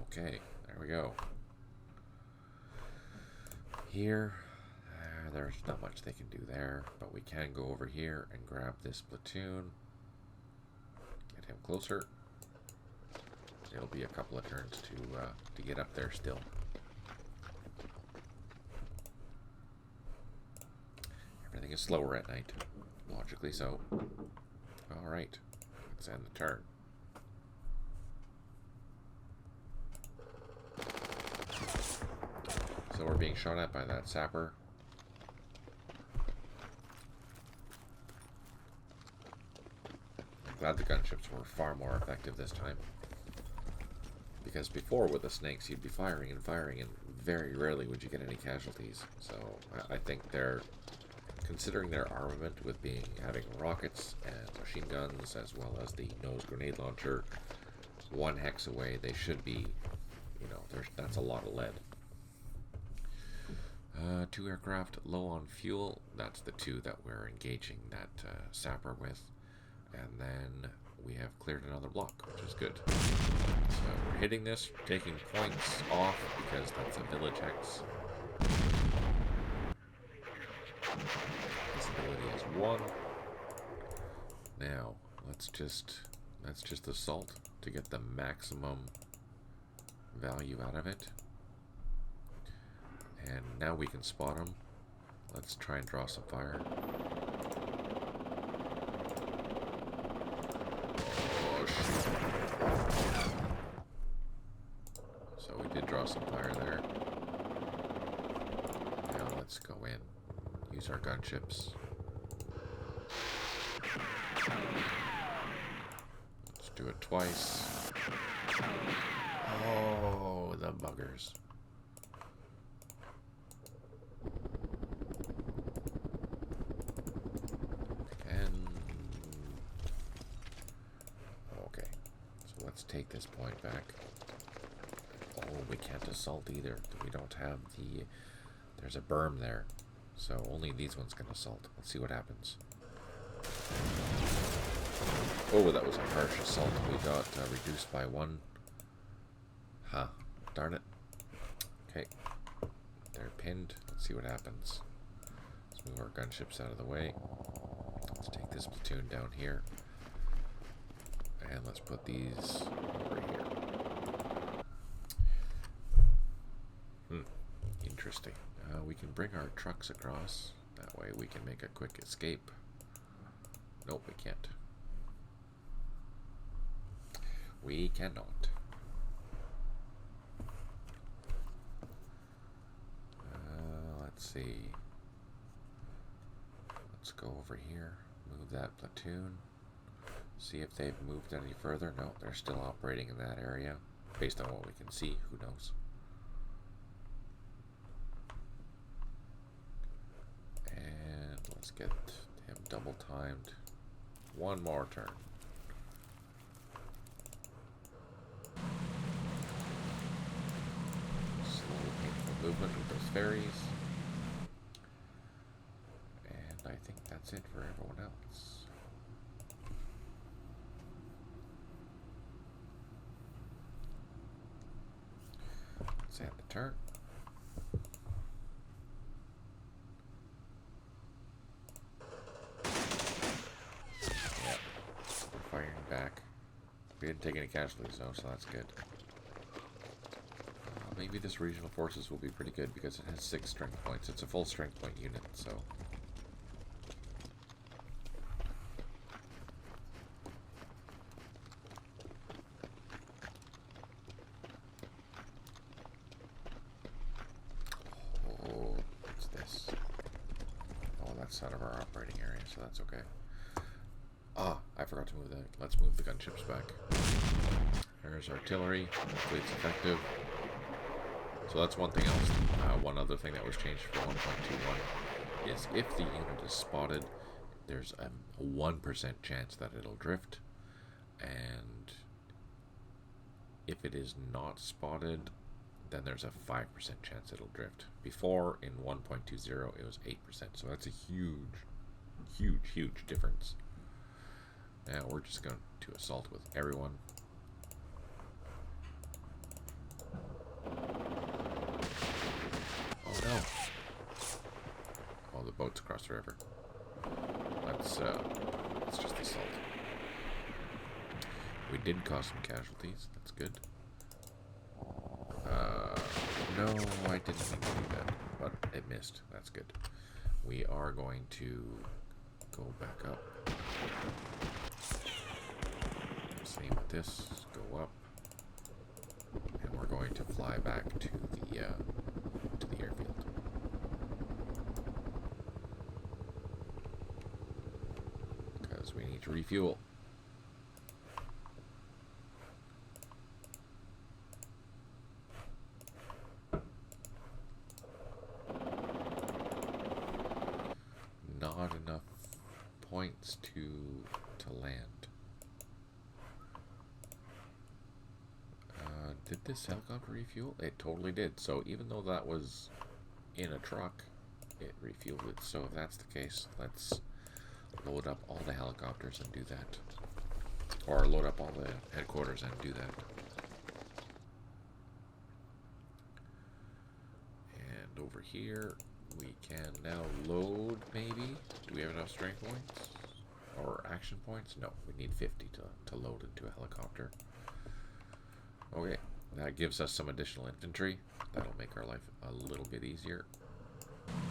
Okay, there we go. Here, there's not much they can do there, but we can go over here and grab this platoon. Get him closer. It'll be a couple of turns to get up there still. Everything is slower at night, logically so. All right, let's end the turn. So we're being shot at by that sapper. I'm glad the gunships were far more effective this time. Because before with the snakes you'd be firing and firing and very rarely would you get any casualties. So I think they're, considering their armament with having rockets and machine guns as well as the nose grenade launcher, 1 hex away, they should be, that's a lot of lead. 2 aircraft low on fuel. That's the 2 that we're engaging that sapper with. And then we have cleared another block, which is good. So we're hitting this, taking points off because that's a village hex. This ability is 1. Now, let's just assault to get the maximum value out of it. And now we can spot them. Let's try and draw some fire. Oh, shoot. So we did draw some fire there. Now let's go in. Use our gunships. Let's do it twice. Oh, the buggers. Take this point back. Oh, we can't assault either. We don't have there's a berm there, so only these ones can assault. Let's see what happens. Oh, that was a harsh assault. We got reduced by 1. Huh, darn it. Okay, they're pinned. Let's see what happens. Let's move our gunships out of the way. Let's take this platoon down here. And let's put these over here. Interesting. We can bring our trucks across. That way we can make a quick escape. Nope, we can't. We cannot. Let's see. go over here, move that platoon, see if they've moved any further. No, they're still operating in that area. Based on what we can see, who knows? And let's get him double timed. One more turn. Slow, painful movement with those ferries. And I think that's it for everyone else. Let's end the turn. Yep. Firing back. We didn't take any casualties though, so that's good. Maybe this regional forces will be pretty good because it has 6 strength points. It's a full strength point unit, so. Oh, what's this? Oh, that's out of our operating area, so that's okay. Ah, I forgot to move that. Let's move the gunships back. There's artillery. Hopefully it's effective. So that's one thing else. One other thing that was changed for 1.21 is if the unit is spotted, there's a 1% chance that it'll drift. And if it is not spotted, then there's a 5% chance it'll drift. Before, in 1.20, it was 8%. So that's a huge difference. Now we're just going to assault with everyone. Oh no! Oh, the boat's across the river. Let's just assault. We did cause some casualties. That's good. No, I didn't mean to do that, but it missed. That's good. We are going to go back up. Same with this. Go up, and we're going to fly back to the airfield. Because we need to refuel. Not enough points to land. Did this helicopter refuel? It totally did. So even though that was in a truck, it refueled it. So if that's the case, let's load up all the helicopters and do that. Or load up all the headquarters and do that. And over here, we can now load, maybe. Do we have enough strength points? Or action points? No, we need 50 to load into a helicopter. Okay. That gives us some additional infantry. That'll make our life a little bit easier. I'm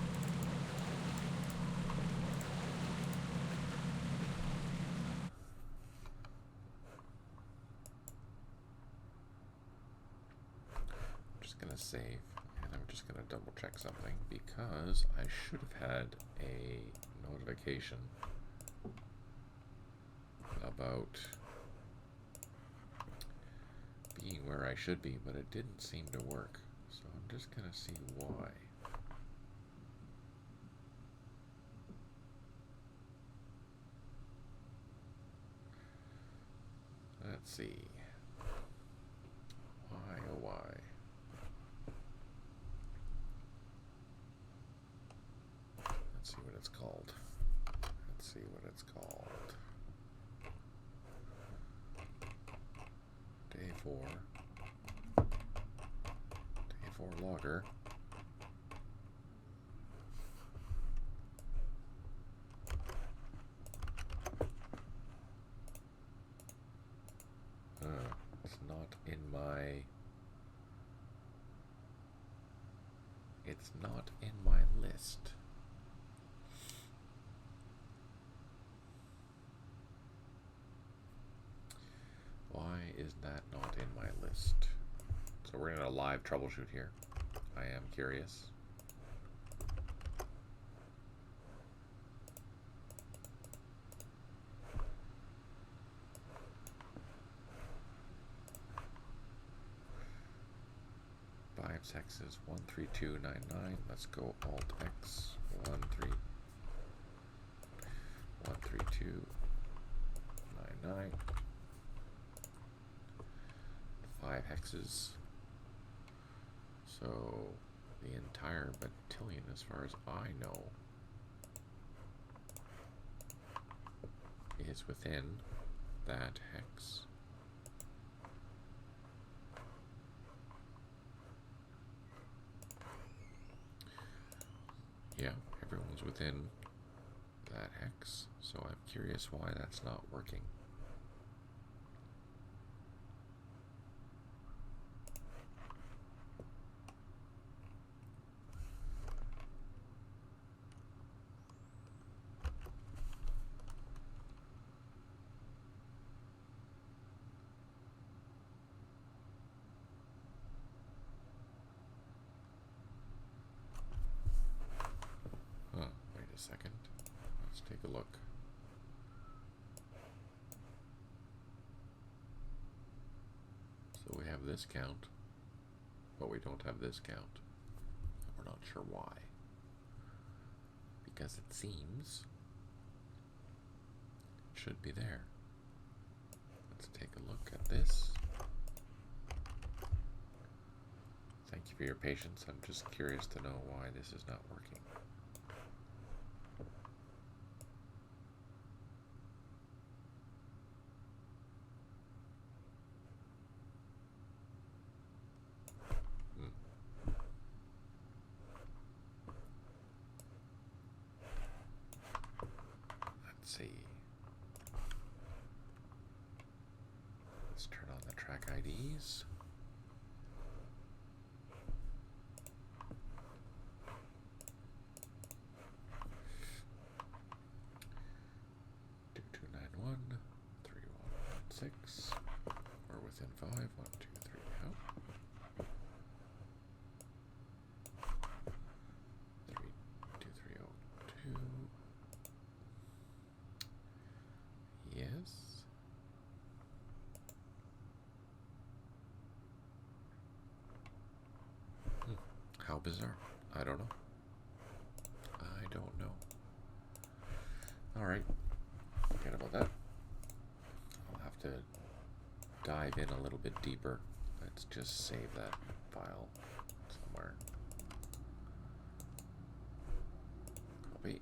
just going to save, and I'm just going to double check something because I should have had a notification about being where I should be, but it didn't seem to work. So I'm just gonna see why. Let's see. Why, oh why? Let's see what it's called. Let's see what it's called. Day 4. Day 4 logger. It's not in my... It's not in my list. Why is that not in my list? So we're in a live troubleshoot here. I am curious. X is 13299. Let's go Alt X 13299. 5 hexes. So the entire battalion, as far as I know, is within that hex. Yeah, everyone's within that hex, so I'm curious why that's not working. Wait a second. Let's take a look. So we have this count, but we don't have this count. We're not sure why. Because it seems it should be there. Let's take a look at this. Thank you for your patience. I'm just curious to know why this is not working. Let's see. Let's turn on the track IDs. Six. We're within 5. 1, 2, 3. Out. 3, 2, 3, 0, 2. Yes. How bizarre. I don't know. I don't know. Alright. Forget about that. To dive in a little bit deeper. Let's just save that file somewhere. Copy.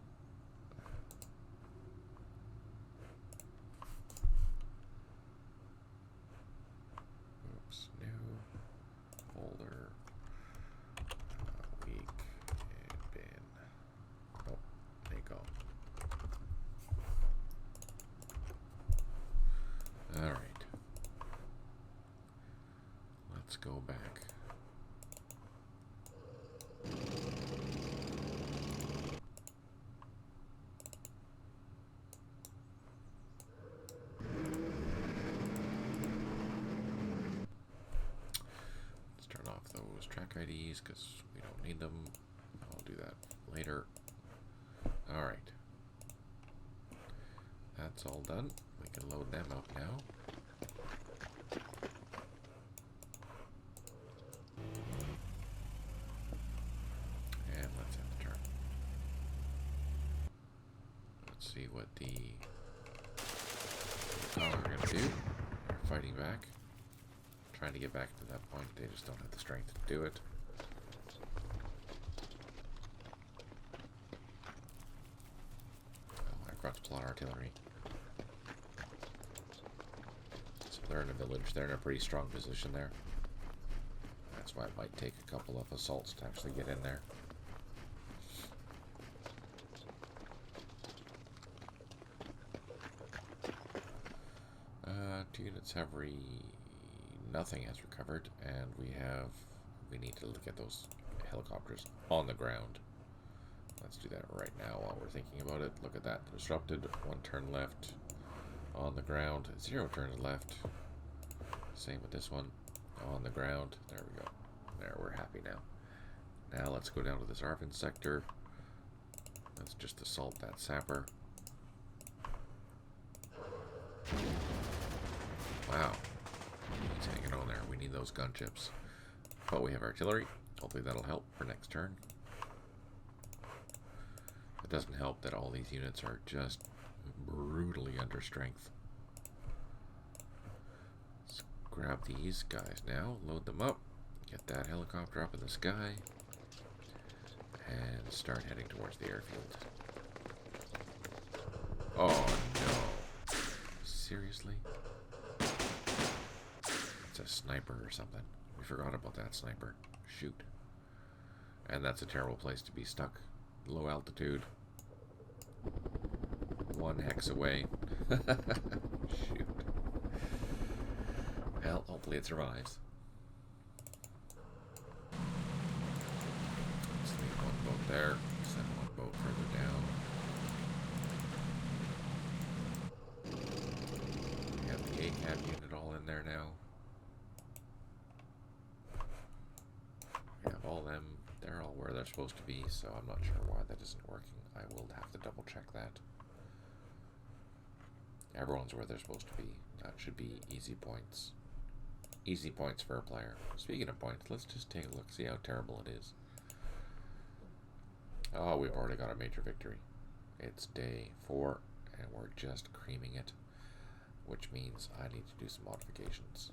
Oops, new folder, week, and bin. Oh, Mekong. All right. Let's go back. Let's turn off those track IDs because we don't need them. I'll do that later. All right. That's all done. We can load them up now. And let's have the turn. Let's see what the Mekong are going to do. They're fighting back. Trying to get back to that point. They just don't have the strength to do it. Oh, I forgot to plot artillery. They're in a village. They're in a pretty strong position there. That's why it might take a couple of assaults to actually get in there. 2 units have nothing has recovered, and we need to look at those helicopters on the ground. Let's do that right now while we're thinking about it. Look at that. Disrupted. 1 turn left. On the ground. 0 turns left. Same with this one. On the ground. There we go. There, we're happy now. Now let's go down to this ARVN sector. Let's just assault that sapper. Wow. He's hanging on there. We need those gunchips. But we have artillery. Hopefully that'll help for next turn. It doesn't help that all these units are just brutally under strength. Let's grab these guys now, load them up, get that helicopter up in the sky, and start heading towards the airfield. Oh no. Seriously? It's a sniper or something. We forgot about that sniper. Shoot. And that's a terrible place to be stuck. Low altitude. 1 hex away. Shoot. Well, hopefully it survives. Let's leave one boat there. Send one boat further down. We have the ACAB unit all in there now. We have all them. They're all where they're supposed to be, so I'm not sure why that isn't working. I will have to double check that. Everyone's where they're supposed to be. That should be easy points. Easy points for a player. Speaking of points, let's just take a look, see how terrible it is. Oh, we've already got a major victory. It's day 4, and we're just creaming it, which means I need to do some modifications.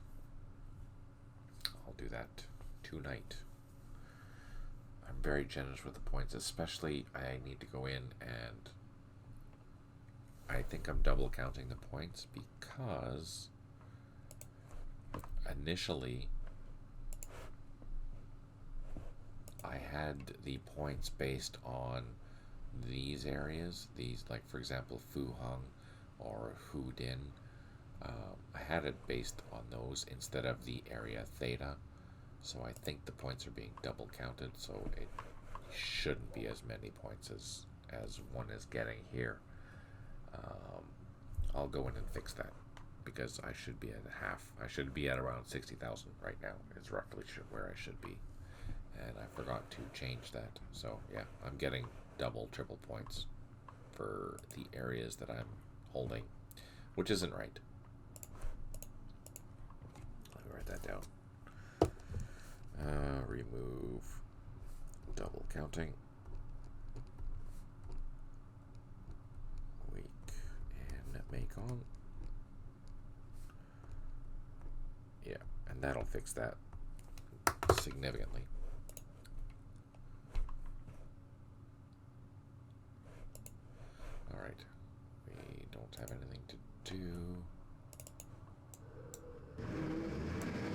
I'll do that tonight. I'm very generous with the points, especially I need to go in and I think I'm double counting the points because initially I had the points based on these areas, these, like for example Phu Hong or Hu Din. I had it based on those instead of the area theta, so I think the points are being double counted, so it shouldn't be as many points as one is getting here. I'll go in and fix that because I should be at half. I should be at around 60,000 right now is roughly where I should be, and I forgot to change that. So yeah, I'm getting double, triple points for the areas that I'm holding, which isn't right. Let me write that down. Remove double counting. Weak in Mekong. Yeah, and that'll fix that significantly. Alright, we don't have anything to do.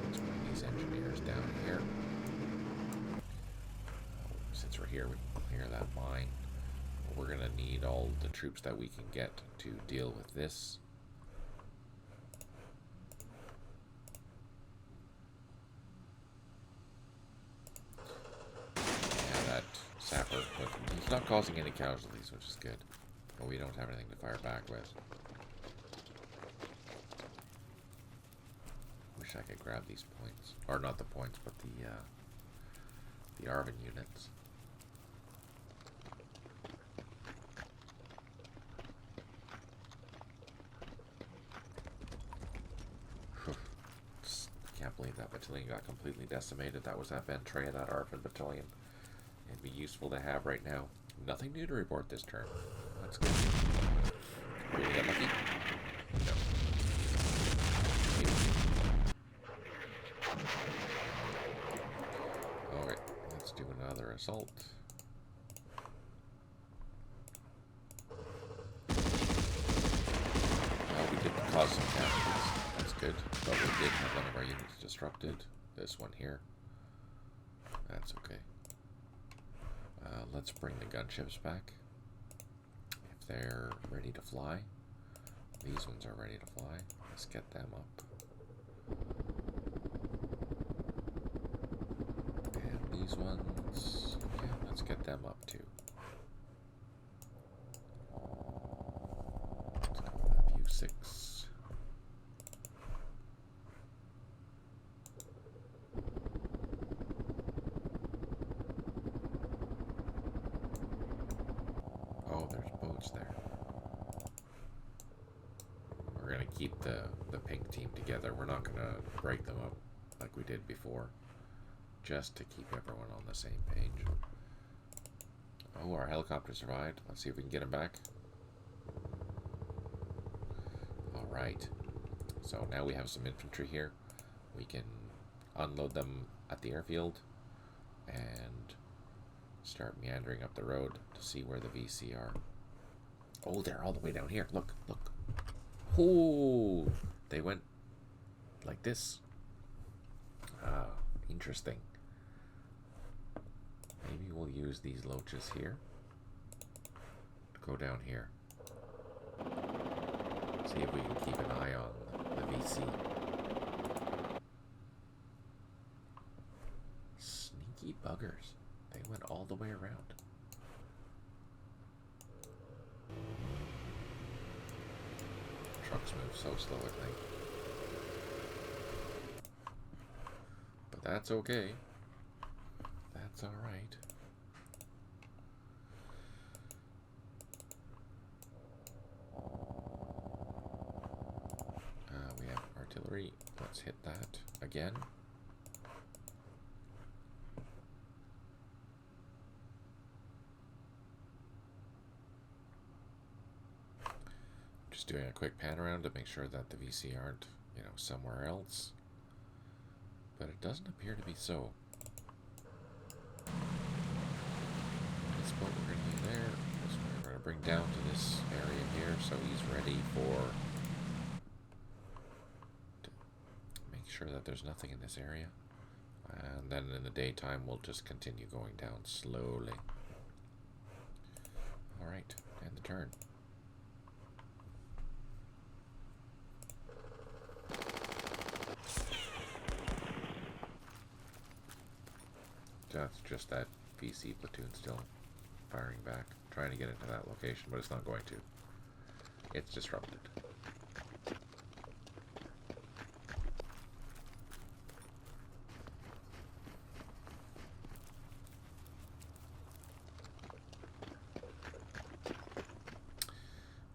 Let's bring these engineers down here. Since we're here, we can clear that mine. We're going to need all the troops that we can get to deal with this. Yeah, that sapper, but he's not causing any casualties, which is good. But we don't have anything to fire back with. Wish I could grab these points. Or not the points, but the ARVN units. Can't believe that battalion got completely decimated. That was that Ventray, that ARVN battalion. It'd be useful to have right now. Nothing new to report this turn. That's good. Are we get lucky? No. Alright, let's do another assault. We did cause some casualties. That's good. But we did have one of our units disrupted. This one here. That's okay. Let's bring the gunships back. If they're ready to fly. These ones are ready to fly. Let's get them up. And these ones, yeah, let's get them up too. Let's go with that view 6. Oh, there's boats there. We're going to keep the pink team together. We're not going to break them up like we did before. just to keep everyone on the same page. Oh, our helicopter survived. Let's see if we can get him back. Alright. So now we have some infantry here. We can unload them at the airfield and start meandering up the road to see where the VC are. Oh, they're all the way down here. Look, look. Oh, they went like this. Ah, interesting. Maybe we'll use these loaches here to go down here. See if we can keep an eye on the VC. Sneaky buggers. They went all the way around. Trucks move so slow at night. But that's okay. That's alright. We have artillery. Let's hit that again. Just doing a quick pan around to make sure that the VC aren't, somewhere else. But it doesn't appear to be so. That's what we're going to do there. That's what we're going to bring down to this area here so he's ready to make sure that there's nothing in this area. And then in the daytime we'll just continue going down slowly. Alright, and the turn. That's just that VC platoon still firing back, trying to get into that location, but it's not going to. It's disrupted.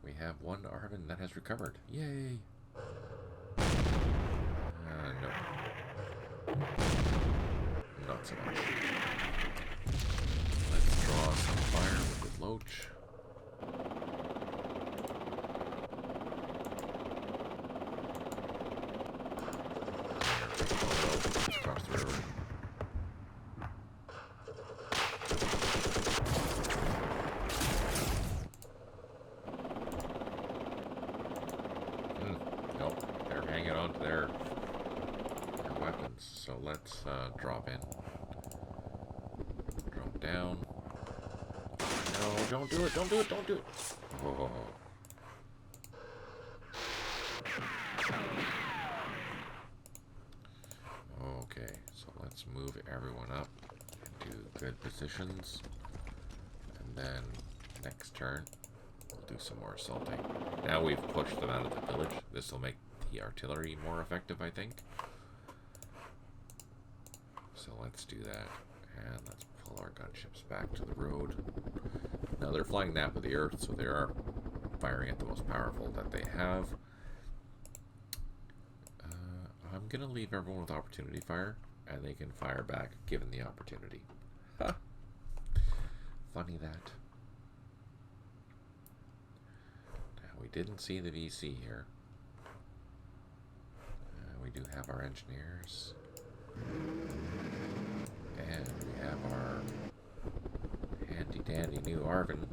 We have one ARVN that has recovered. Yay! No. Not so much. Let's draw some fire with the loach. Across the river. Nope, they're hanging on to their weapons. So let's drop in. Drop down. No, don't do it, don't do it, don't do it. Oh. Okay, so let's move everyone up into good positions. And then next turn, we'll do some more assaulting. Now we've pushed them out of the village. This will make the artillery more effective, I think. So let's do that. And let's pull our gunships back to the road. Now they're flying that with the earth, so they are firing at the most powerful that they have. I'm going to leave everyone with opportunity fire, and they can fire back given the opportunity. Ha! Funny that. Now we didn't see the VC here. We do have our engineers. And we have our handy-dandy new ARVN.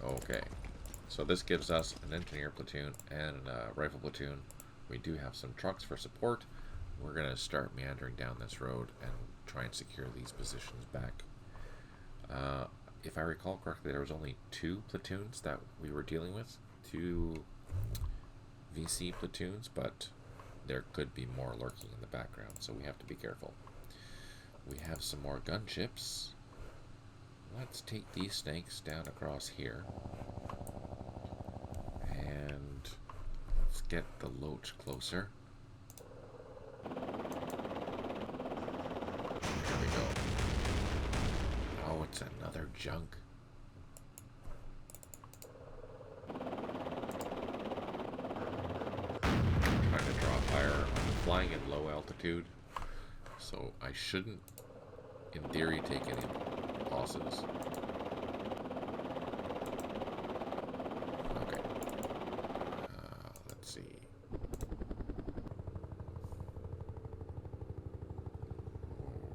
Okay. So this gives us an engineer platoon and a rifle platoon. We do have some trucks for support. We're going to start meandering down this road and try and secure these positions back. If I recall correctly, there was only 2 platoons that we were dealing with. 2 VC platoons, but there could be more lurking in the background, so we have to be careful. We have some more gunships. Let's take these snakes down across here. And let's get the loach closer. There we go. Oh, it's another junk. Trying to draw fire on the flying at low altitude, so I shouldn't, in theory, take any losses. Okay. Let's see.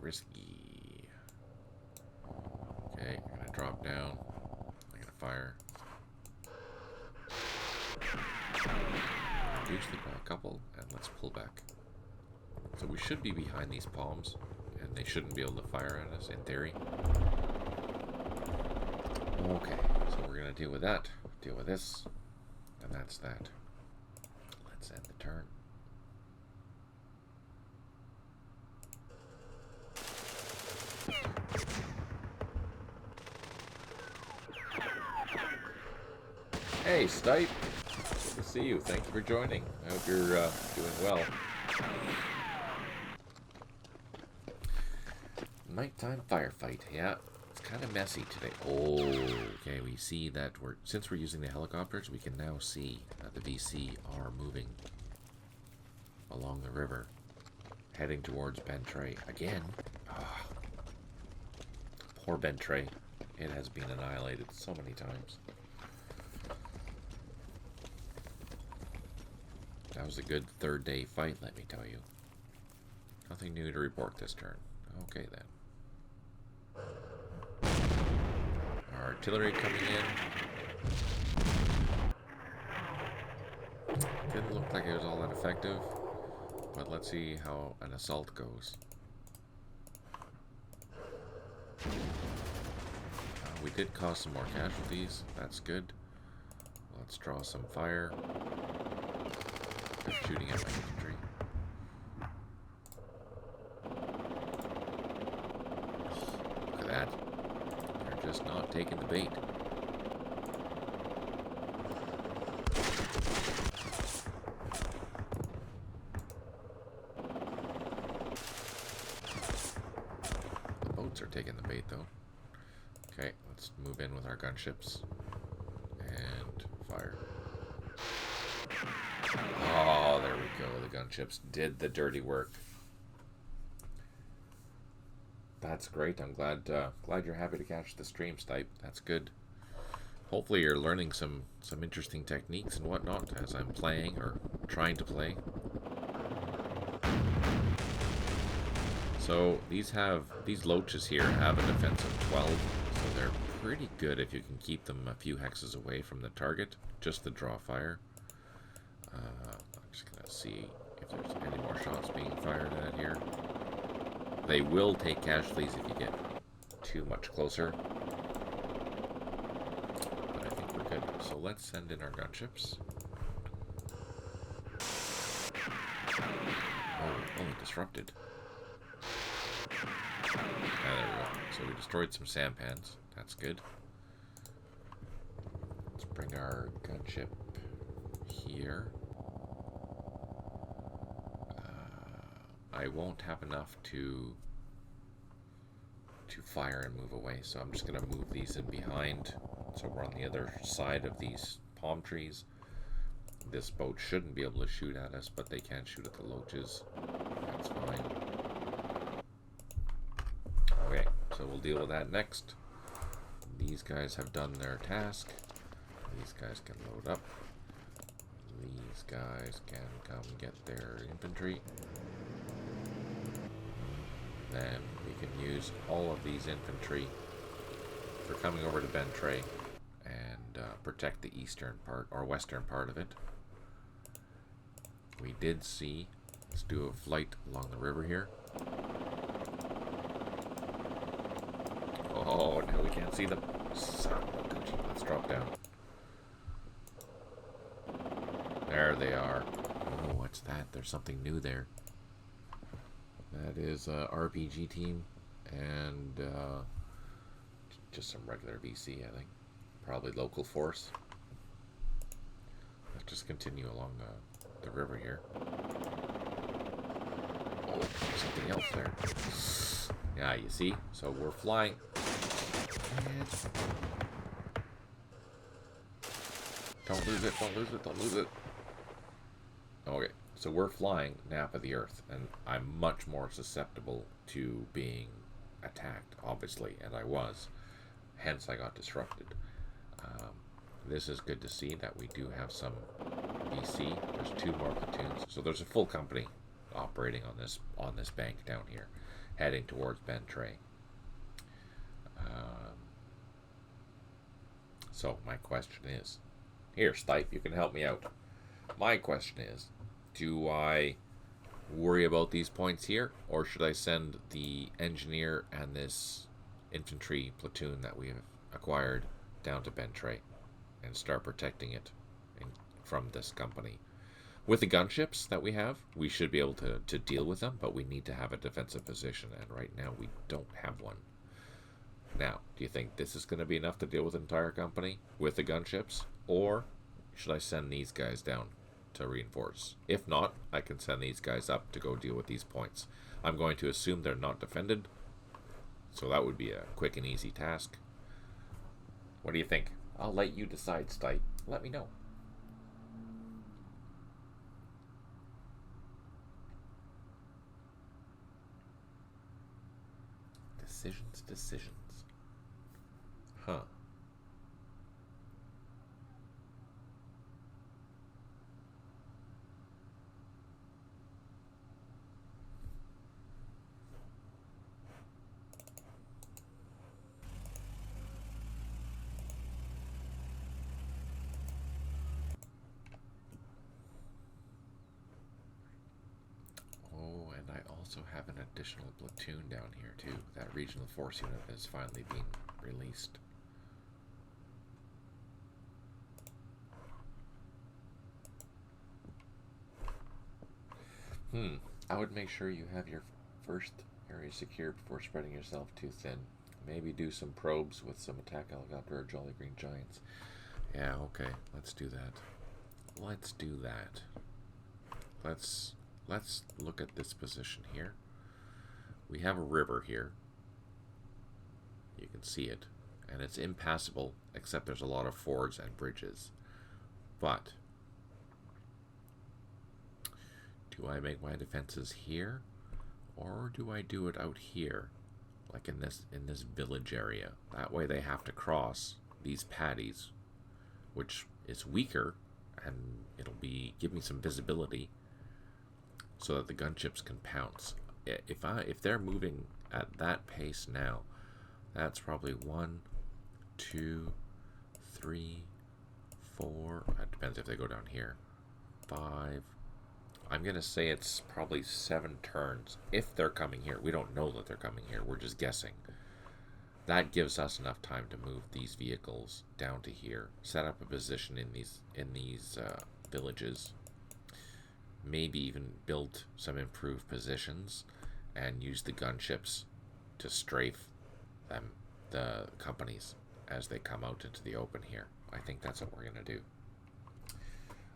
Risky. Okay, I'm gonna drop down. I'm gonna fire. Reduce the by a couple, and let's pull back. So we should be behind these palms, and they shouldn't be able to fire at us, in theory. Okay, so we're gonna deal with that, deal with this, and that's that. Let's end the turn. Hey, Stipe. Good to see you. Thank you for joining. I hope you're doing well. Nighttime firefight. Yeah, it's kind of messy today. Oh, okay. We see that since we're using the helicopters, we can now see that the VC are moving along the river, heading towards Bentray again. Oh, poor Bentray. It has been annihilated so many times. That was a good third day fight, let me tell you. Nothing new to report this turn. Okay then. Our artillery coming in. Didn't look like it was all that effective, but let's see how an assault goes. We did cause some more casualties. That's good. Let's draw some fire. They're shooting at my infantry. Look at that. They're just not taking the bait. The boats are taking the bait, though. Okay, let's move in with our gunships. And fire. Oh, there we go. The gunships did the dirty work. That's great. I'm glad you're happy to catch the stream, Stipe. That's good. Hopefully you're learning some interesting techniques and whatnot as I'm playing or trying to play. So these loaches here have a defense of 12, so they're pretty good if you can keep them a few hexes away from the target, just to draw fire. I'm just gonna see if there's any more shots being fired at here. They will take casualties if you get too much closer. But I think we're good. So let's send in our gunships. Oh, disrupted. There we go. So we destroyed some sampans. That's good. Let's bring our gunship here. I won't have enough to fire and move away, so I'm just going to move these in behind. So we're on the other side of these palm trees. This boat shouldn't be able to shoot at us, but they can shoot at the loaches. That's fine. Okay, so we'll deal with that next. These guys have done their task. These guys can load up. These guys can come get their infantry. Then we can use all of these infantry for coming over to Bentray and protect the eastern part or western part of it. We did see, let's do a flight along the river here. Oh, now we can't see them. Son of a Gucci. Let's drop down. There they are. Oh, what's that? There's something new there. That is RPG team and just some regular VC, I think. Probably local force. Let's just continue along the river here. Oh, there's something else there. Yeah, you see? So we're flying. Don't lose it, don't lose it, don't lose it. Okay, So we're flying nap of the Earth, and I'm much more susceptible to being attacked, obviously, and I was. Hence, I got disrupted. Um, this is good to see that we do have some BC. There's 2 more platoons, so there's a full company operating on this bank down here, heading towards Bentray. So my question is, here, Stipe, you can help me out. My question is, do I worry about these points here, or should I send the engineer and this infantry platoon that we have acquired down to Bentray and start protecting it from this company? With the gunships that we have, we should be able to deal with them, but we need to have a defensive position, and right now we don't have one. Now, do you think this is going to be enough to deal with the entire company with the gunships, or should I send these guys down to reinforce? If not, I can send these guys up to go deal with these points. I'm going to assume they're not defended, so that would be a quick and easy task. What do you think? I'll let you decide, Stipe. Let me know. Decisions. Huh. Oh, and I also have an additional platoon down here too. That regional force unit is finally being released. I would make sure you have your first area secured before spreading yourself too thin. Maybe do some probes with some attack helicopter or Jolly Green Giants. Yeah, okay, let's do that. Let's look at this position here. We have a river here. You can see it. And it's impassable, except there's a lot of fords and bridges. But do I make my defenses here, or do I do it out here, like in this village area? That way they have to cross these paddies, which is weaker, and it'll give me some visibility, so that the gunships can pounce. If they're moving at that pace now, that's probably 1, 2, 3, 4. It depends if they go down here. 5. I'm going to say it's probably 7 turns if they're coming here. We don't know that they're coming here. We're just guessing. That gives us enough time to move these vehicles down to here, set up a position in these villages, maybe even build some improved positions, and use the gunships to strafe them, the companies, as they come out into the open here. I think that's what we're going to do.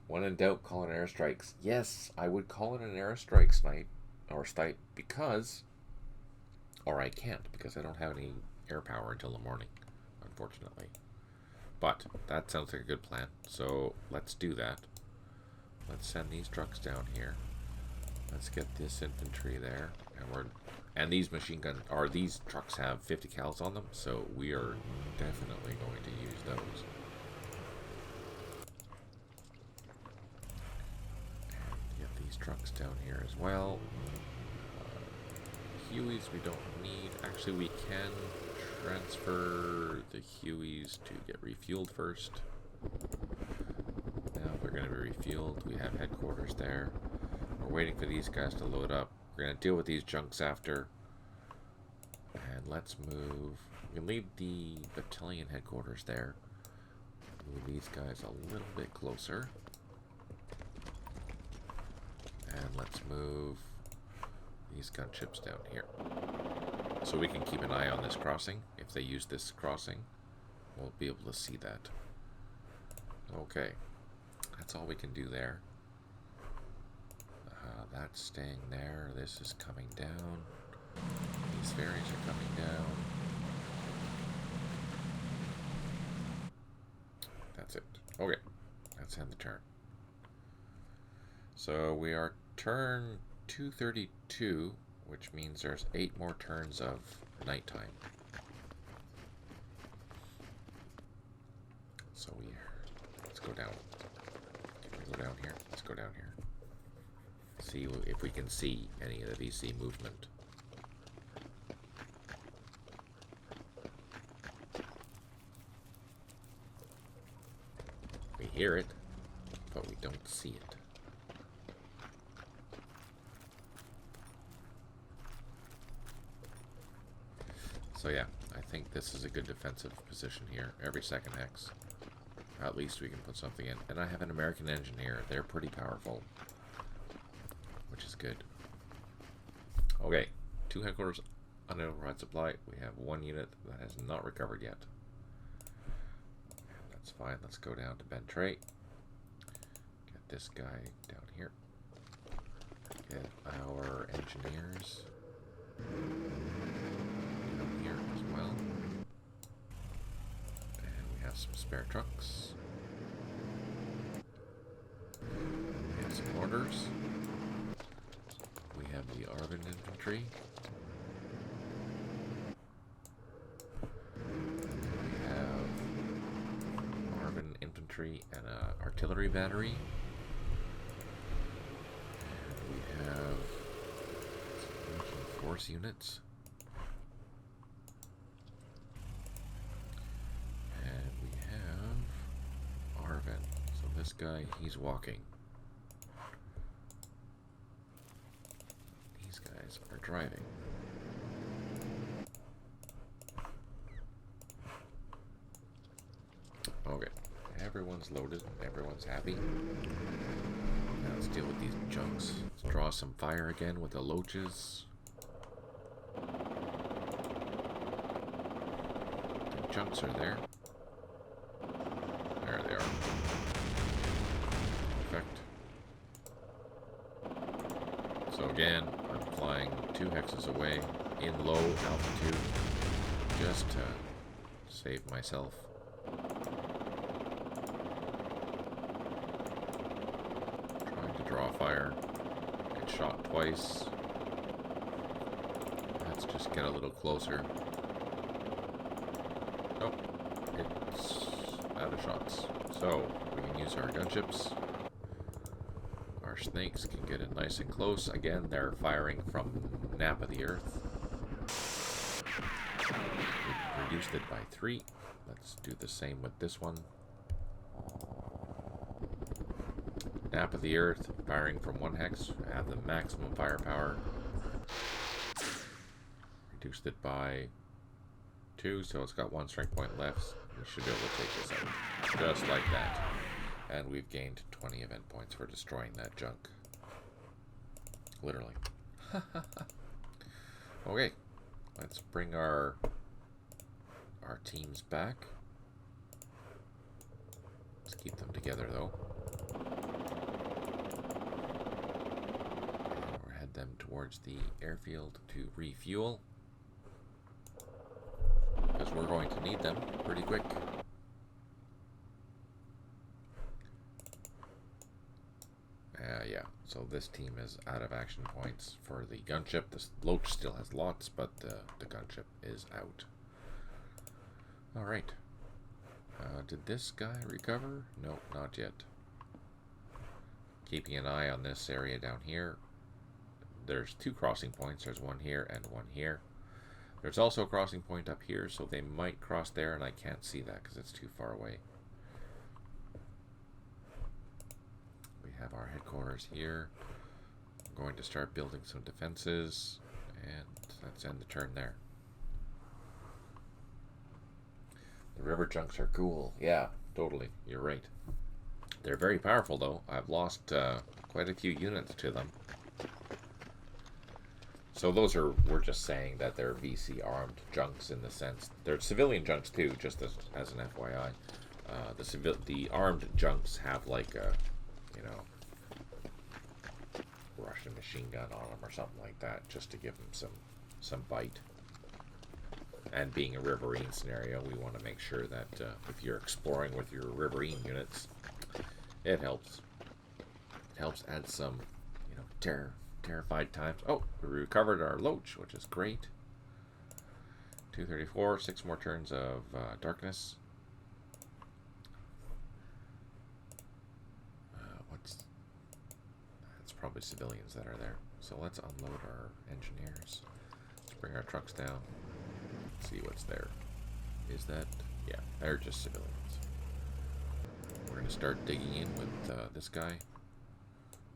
When in doubt, call in airstrikes. Yes, I would call it an airstrike, Stipe, because, or I can't, because I don't have any air power until the morning, unfortunately. But that sounds like a good plan, so let's do that. Let's send these trucks down here. Let's get this infantry there, and these machine gun, or these trucks have 50 cals on them, so we are definitely going to use those. Trucks down here as well. Hueys we don't need. Actually, we can transfer the Hueys to get refueled first. Now they're going to be refueled. We have headquarters there. We're waiting for these guys to load up. We're going to deal with these junks after. And let's move. We can leave the battalion headquarters there. Move these guys a little bit closer. And let's move these gunships down here, so we can keep an eye on this crossing. If they use this crossing, we'll be able to see that. Okay, that's all we can do there. That's staying there. This is coming down. These ferries are coming down. That's it. Okay, let's end the turn. So we are turn 232, which means there's 8 more turns of nighttime. So let's go down. Can we go down here? Let's go down here. See if we can see any of the VC movement. We hear it, but we don't see it. So yeah, I think this is a good defensive position here. Every second hex, at least we can put something in. And I have an American engineer. They're pretty powerful, which is good. Okay, 2 headquarters unidentified supply. We have 1 unit that has not recovered yet. That's fine. Let's go down to Bentray. Get this guy down here. Get our engineers down here as well. And we have some spare trucks. We have some orders. We have the ARVN infantry. We have ARVN infantry and an artillery battery. And we have some Legion force units. And we have ARVN. So this guy, he's walking. Are driving. Okay, everyone's loaded, everyone's happy. Now let's deal with these junks. Let's draw some fire again with the loaches. The junks are there. There they are. Perfect. So again, flying 2 hexes away in low altitude just to save myself. Trying to draw fire. Get shot twice. Let's just get a little closer. Nope. It's out of shots. So we can use our gunships. Our snakes can get in nice and close. Again, they're firing from nap of the earth. We reduced it by 3. Let's do the same with this one. Nap of the earth, firing from 1 hex. Have the maximum firepower. Reduced it by 2, so it's got 1 strength point left. We should be able to take this out. Just like that. And we've gained 20 event points for destroying that junk. Literally. Okay. Let's bring our teams back. Let's keep them together though. And we'll head them towards the airfield to refuel. Because we're going to need them pretty quick. Yeah, so this team is out of action points for the gunship. This Loach still has lots, but the gunship is out. Alright. Did this guy recover? No, not yet. Keeping an eye on this area down here. There's 2 crossing points. There's 1 here and 1 here. There's also a crossing point up here, so they might cross there, and I can't see that because it's too far away. Have our headquarters here. I'm going to start building some defenses, and let's end the turn there. The river junks are cool. Yeah, totally. You're right. They're very powerful, though. I've lost quite a few units to them. So those are, we're just saying that they're VC armed junks in the sense. They're civilian junks, too, just as an FYI. The armed junks have like a, you know, Russian machine gun on them or something like that, just to give them some bite. And being a riverine scenario, we want to make sure that if you're exploring with your riverine units, it helps. It helps add some, you know, terrified times. Oh, we recovered our loach, which is great. 234, 6 more turns of darkness. It's probably civilians that are there. So let's unload our engineers. Let's bring our trucks down. Let's see what's there. Is that... yeah, they're just civilians. We're going to start digging in with this guy.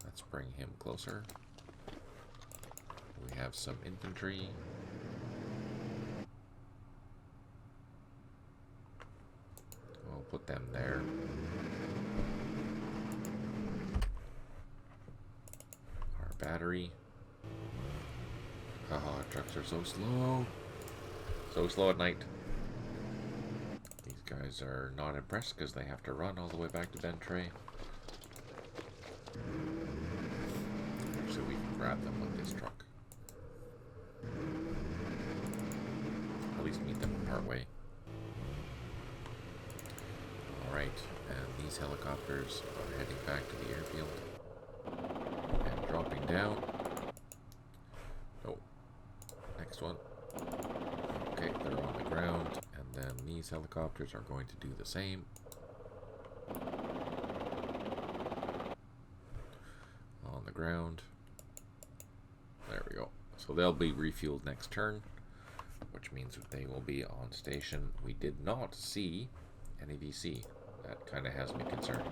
Let's bring him closer. We have some infantry. We'll put them there. Our battery. Oh, trucks are so slow. So slow at night. These guys are not impressed because they have to run all the way back to Bentray. So we can grab them with this truck. At least meet them partway. Alright, and these helicopters are heading back to the airfield. And dropping down. Oh, next one. Okay, they're on the ground. And then these helicopters are going to do the same. On the ground. There we go. So they'll be refueled next turn, which means that they will be on station. We did not see any VC. That kind of has me concerned.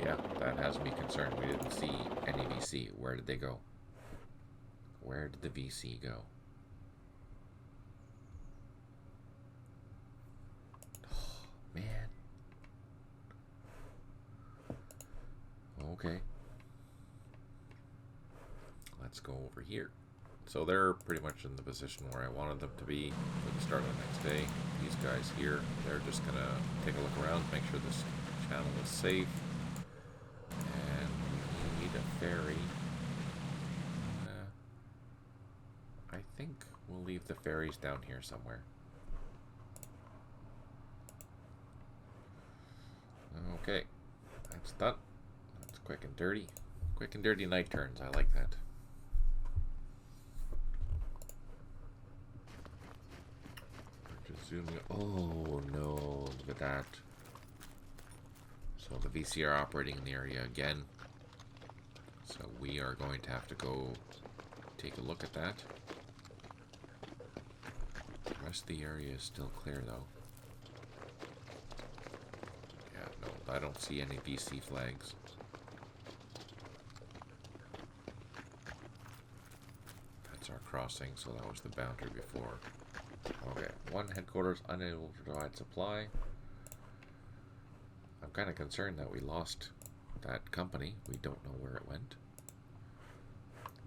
Yeah, that has me concerned. We didn't see any VC. Where did they go? Where did the VC go? Oh, man. Okay. Let's go over here. So they're pretty much in the position where I wanted them to be for the start of the next day. These guys here, they're just going to take a look around, make sure this channel is safe. And we need a ferry. I think we'll leave the ferries down here somewhere. Okay, that's done. That's quick and dirty. Quick and dirty night turns, I like that. Zooming. Oh no, look at that. So the VC are operating in the area again. So we are going to have to go take a look at that. The rest of the area is still clear though. Yeah, no, I don't see any VC flags. That's our crossing, so that was the boundary before. Okay, one headquarters unable to provide supply. I'm kind of concerned that we lost that company. We don't know where it went.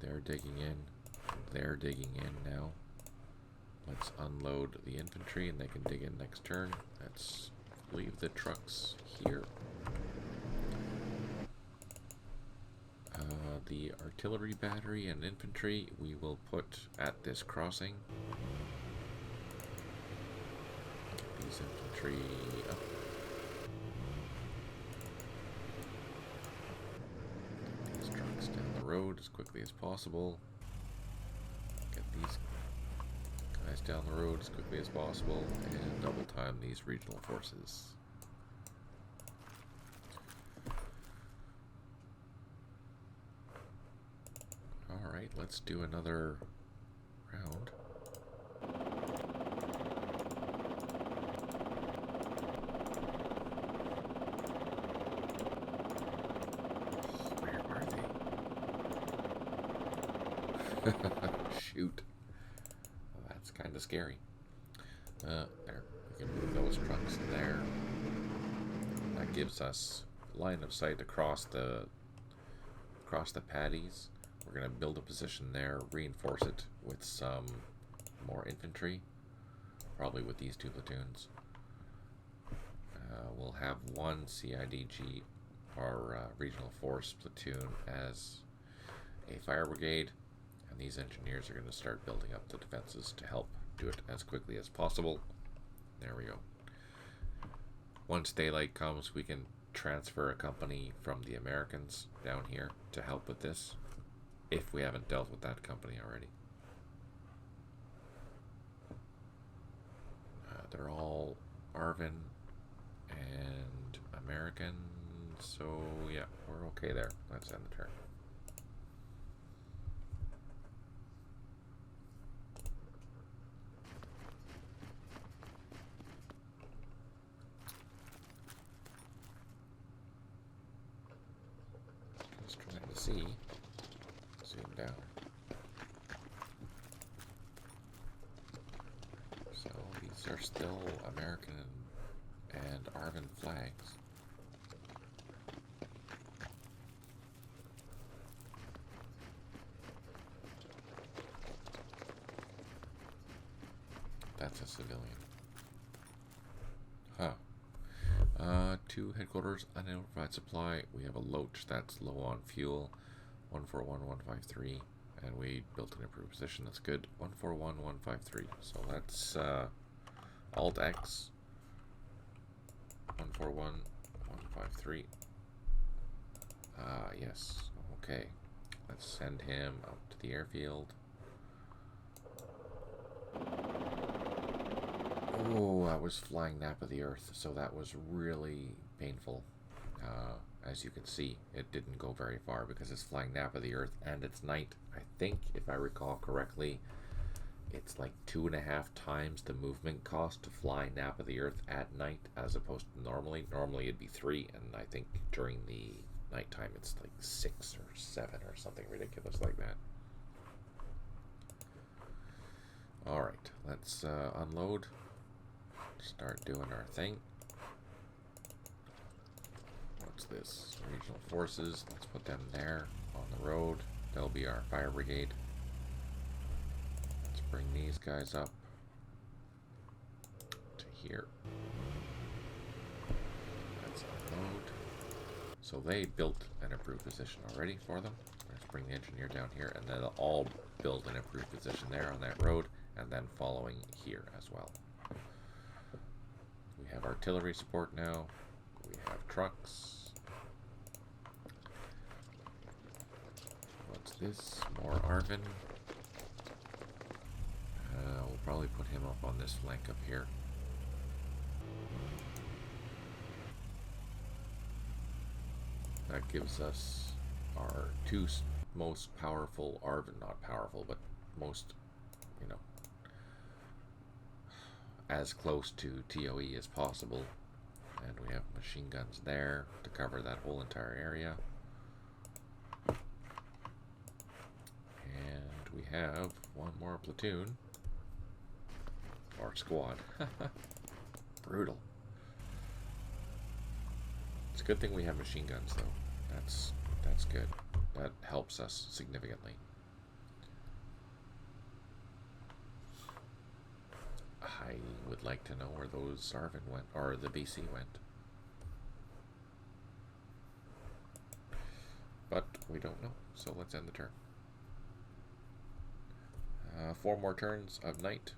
They're digging in. They're digging in now. Let's unload the infantry and they can dig in next turn. Let's leave the trucks here. The artillery battery and infantry we will put at this crossing. These infantry up. Get these trucks down the road as quickly as possible. Get these guys down the road as quickly as possible and double time these regional forces. Alright, let's do another round. Shoot. Well, that's kind of scary. There. We can move those trucks there. That gives us line of sight across the paddies. We're going to build a position there, reinforce it with some more infantry. Probably with these two platoons. We'll have one CIDG, our regional force platoon, as a fire brigade. And these engineers are going to start building up the defenses to help do it as quickly as possible. There we go. Once daylight comes, we can transfer a company from the Americans down here to help with this, if we haven't dealt with that company already. They're all ARVN and American, so yeah, we're okay there. Let's end the turn. Just trying to see. Zoom down. So these are still American and ARVN flags. That's a civilian. Huh. 2 headquarters, unidentified supply. We have a loach that's low on fuel. 141153. And we built an improved position. That's good. 141153. So that's Alt X. 141153. Yes. Okay. Let's send him up to the airfield. Oh, that was flying nap of the earth, so that was really painful. As you can see, it didn't go very far because it's flying nap of the earth and it's night. I think, if I recall correctly, it's like 2.5 times the movement cost to fly nap of the earth at night as opposed to normally. Normally it'd be 3, and I think during the nighttime it's like 6 or 7 or something ridiculous like that. Alright, let's unload. Start doing our thing. What's this? Regional forces. Let's put them there on the road. They'll be our fire brigade. Let's bring these guys up to here. Let's unload. So they built an improved position already for them. Let's bring the engineer down here, and then they'll all build an improved position there on that road, and then following here as well. We have artillery support now. We have trucks. What's this? More ARVN. We'll probably put him up on this flank up here. That gives us our 2 most powerful ARVN, not powerful, but most, you know, as close to TOE as possible. And we have machine guns there to cover that whole entire area. And we have 1 more platoon. Or squad. Brutal. It's a good thing we have machine guns though. That's good. That helps us significantly. I would like to know where those ARVN went, or the BC went. But we don't know, so let's end the turn. 4 more turns of night.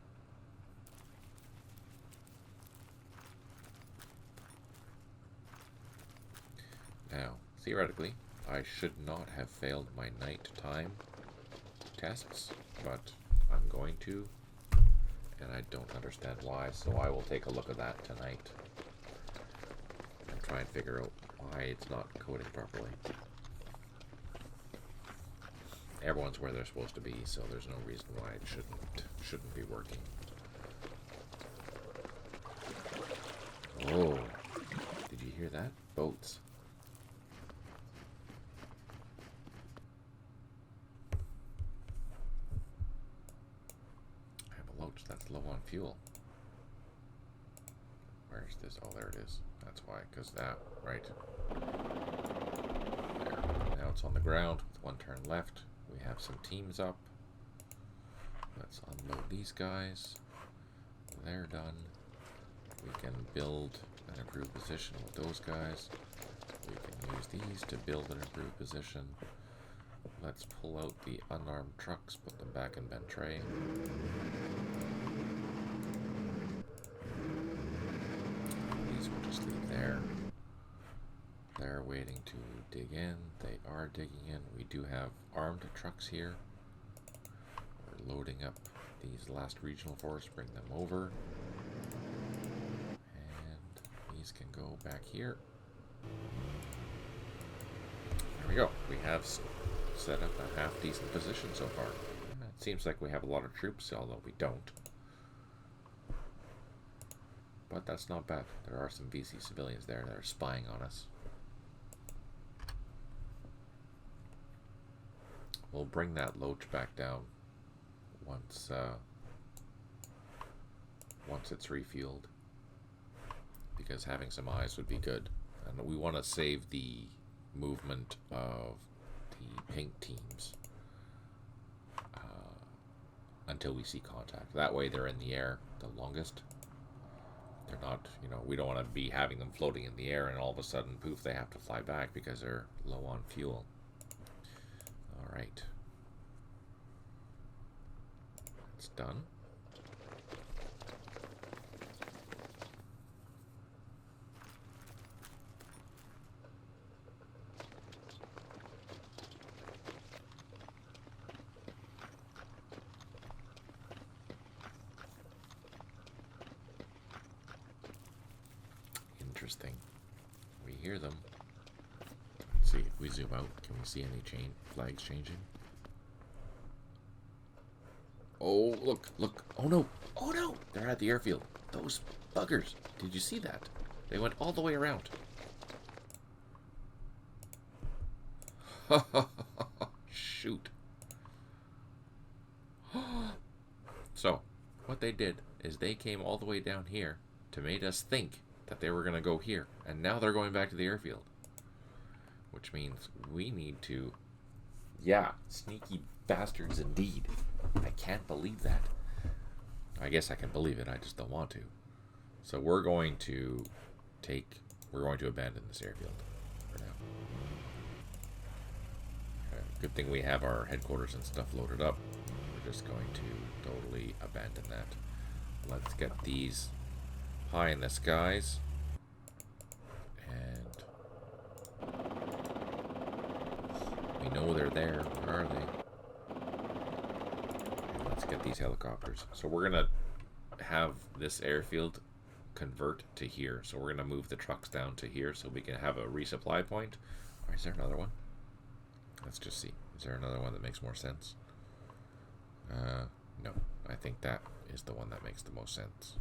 Now, theoretically, I should not have failed my night time tests, but I'm going to. And I don't understand why, so I will take a look at that tonight and try and figure out why it's not coding properly. Everyone's where they're supposed to be, so there's no reason why it shouldn't be working. Oh, did you hear that? Boats. That's low on fuel. Where's this? Oh, there it is. That's why, because that, right there. Now it's on the ground with 1 turn left. We have some teams up. Let's unload these guys. They're done. We can build an improved position with those guys. We can use these to build an improved position. let's pull out the unarmed trucks, put them back in Bentray. These will just leave there. They're waiting to dig in. They are digging in. We do have armed trucks here. We're loading up these last regional forests, bring them over. And these can go back here. There we go. We have set up a half-decent position so far. It seems like we have a lot of troops, although we don't. But that's not bad. There are some VC civilians there that are spying on us. We'll bring that loach back down once it's refueled, because having some eyes would be good. And we want to save the movement of the pink teams until we see contact. That way they're in the air the longest. They're not, we don't want to be having them floating in the air and all of a sudden, poof, they have to fly back because they're low on fuel. All right. It's done. Interesting. We hear them. Let's see if we zoom out. Can we see any flags changing? Oh, look. Oh no. Oh no. They're at the airfield. Those buggers. Did you see that? They went all the way around. Shoot. So, what they did is they came all the way down here to make us think that they were going to go here, and now they're going back to the airfield, which means we need to, sneaky bastards indeed. I can't believe that. I guess I can believe it, I just don't want to. So we're going to abandon this airfield for now. Good thing we have our headquarters and stuff loaded up. We're just going to totally abandon that. Let's get these high in the skies, and we know they're there. Where are they? And let's get these helicopters. So we're gonna have this airfield convert to here. So we're gonna move the trucks down to here so we can have a resupply point. Or is there another one? Let's just see. Is there another one that makes more sense? No. I think that is the one that makes the most sense.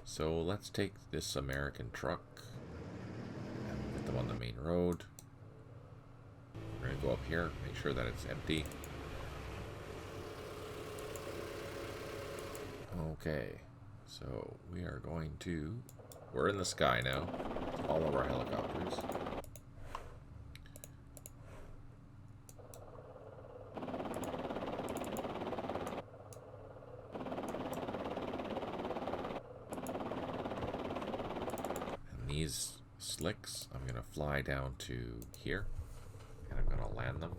So let's take this American truck and put them on the main road. We're going to go up here, make sure that it's empty. Okay, so we are going to... We're in the sky now. All of our helicopters. These slicks, I'm going to fly down to here, and I'm going to land them.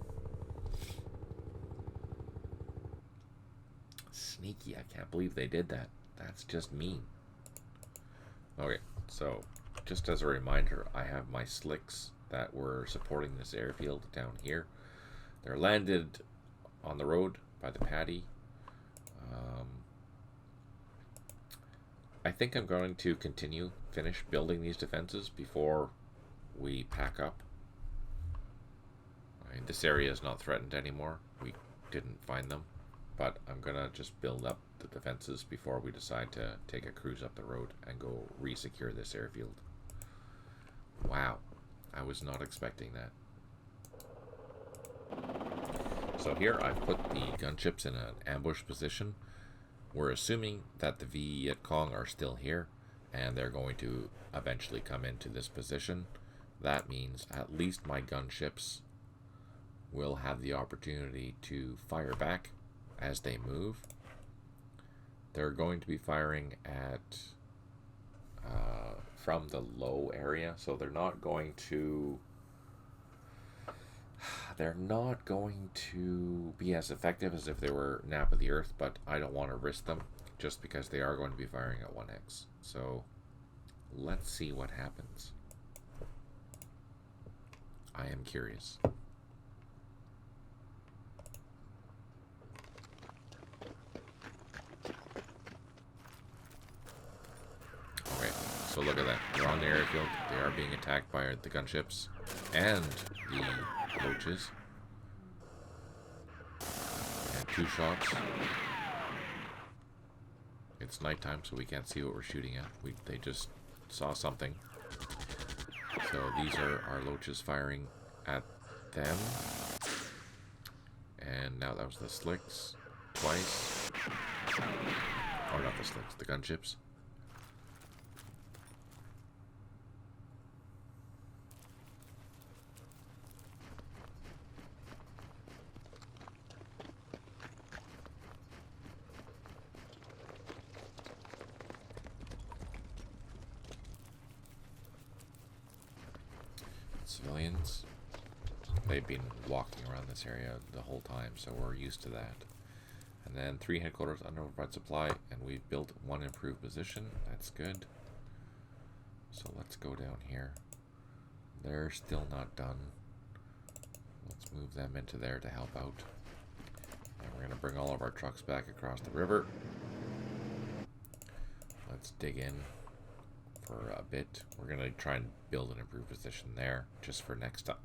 Sneaky, I can't believe they did that. That's just mean. Okay, so just as a reminder, I have my slicks that were supporting this airfield down here. They're landed on the road by the paddy. I think I'm going to finish building these defenses before we pack up. I mean, this area is not threatened anymore. We didn't find them, but I'm gonna just build up the defenses before we decide to take a cruise up the road and go re-secure this airfield. Wow, I was not expecting that. So here I've put the gunships in an ambush position. We're assuming that the Viet Cong are still here, and they're going to eventually come into this position. That means at least my gunships will have the opportunity to fire back as they move. They're going to be firing at from the low area, so they're not going to They're not going to be as effective as if they were Nap of the Earth, but I don't want to risk them just because they are going to be firing at 1x. So let's see what happens. I am curious. Okay, so look at that. They're on the airfield. They are being attacked by the gunships and the loaches. And 2 shots. It's nighttime, so we can't see what we're shooting at. They just saw something. So these are our loaches firing at them. And now that was the slicks twice. Or not the slicks, the gunships. Civilians, they've been walking around this area the whole time, so we're used to that. And then 3 headquarters unnotified supply, and we've built 1 improved position. That's good. So let's go down here. They're still not done. Let's move them into there to help out. And we're going to bring all of our trucks back across the river. Let's dig in for a bit. We're going to try and build an improved position there just for next time.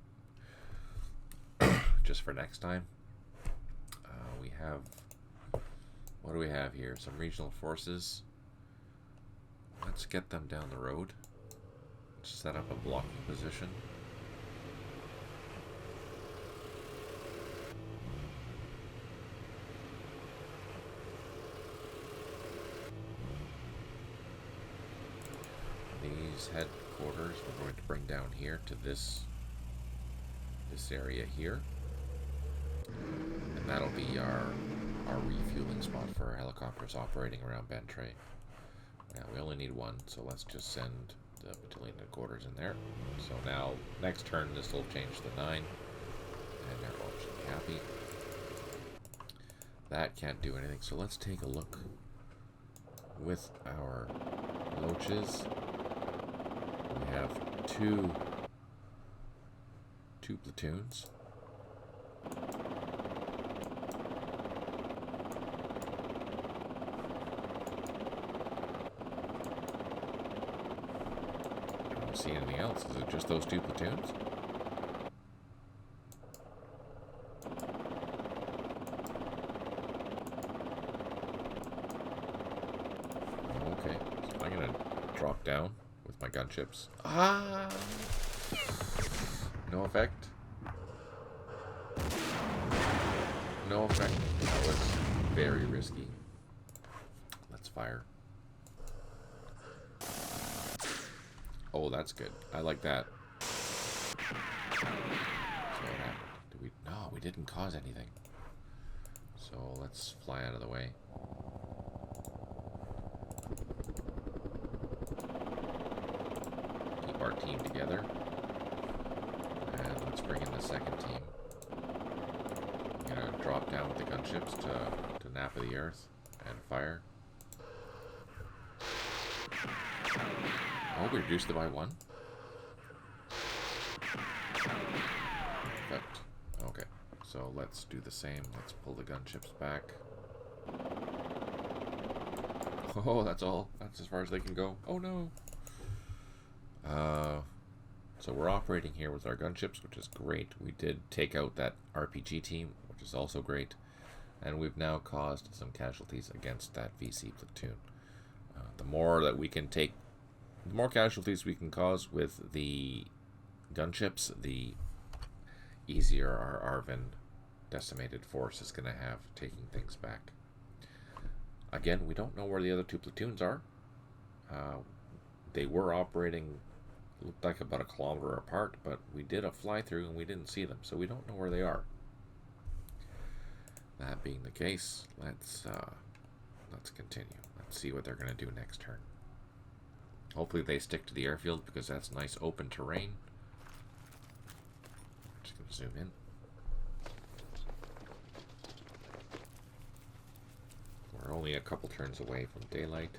Just for next time. We have, what do we have here? Some regional forces. Let's get them down the road. Let's set up a blocking position. These headquarters we're going to bring down here to this area here, and that'll be our refueling spot for our helicopters operating around Bentray. Now we only need 1, so let's just send the battalion headquarters in there. So now next turn this will change to 9, and everyone should be happy. That can't do anything, so let's take a look with our loaches. We have two platoons. I don't see anything else. Is it just those 2 platoons? Okay, so I'm gonna drop down with my gunships. Ah! No effect. No effect. That was very risky. Let's fire. Oh, that's good. I like that. So what happened? Did we? No, we didn't cause anything. So let's fly out of the way. Keep our team together. And let's bring in the second team. I'm gonna drop down with the gunships to Nap of the Earth and fire. Oh, we reduced it by 1. Perfect. Okay, so let's do the same. Let's pull the gunships back. Oh, that's all. That's as far as they can go. Oh no. So we're operating here with our gunships, which is great. We did take out that RPG team, which is also great. And we've now caused some casualties against that VC platoon. The more that we can take, the more casualties we can cause with the gunships, the easier our ARVN decimated force is going to have taking things back. Again, we don't know where the other 2 platoons are. They were operating, looked like about 1 kilometer apart, but we did a fly through and we didn't see them, so we don't know where they are. That being the case, let's continue. Let's see what they're going to do next turn. Hopefully they stick to the airfield because that's nice open terrain. Just going to zoom in. We're only a couple turns away from daylight.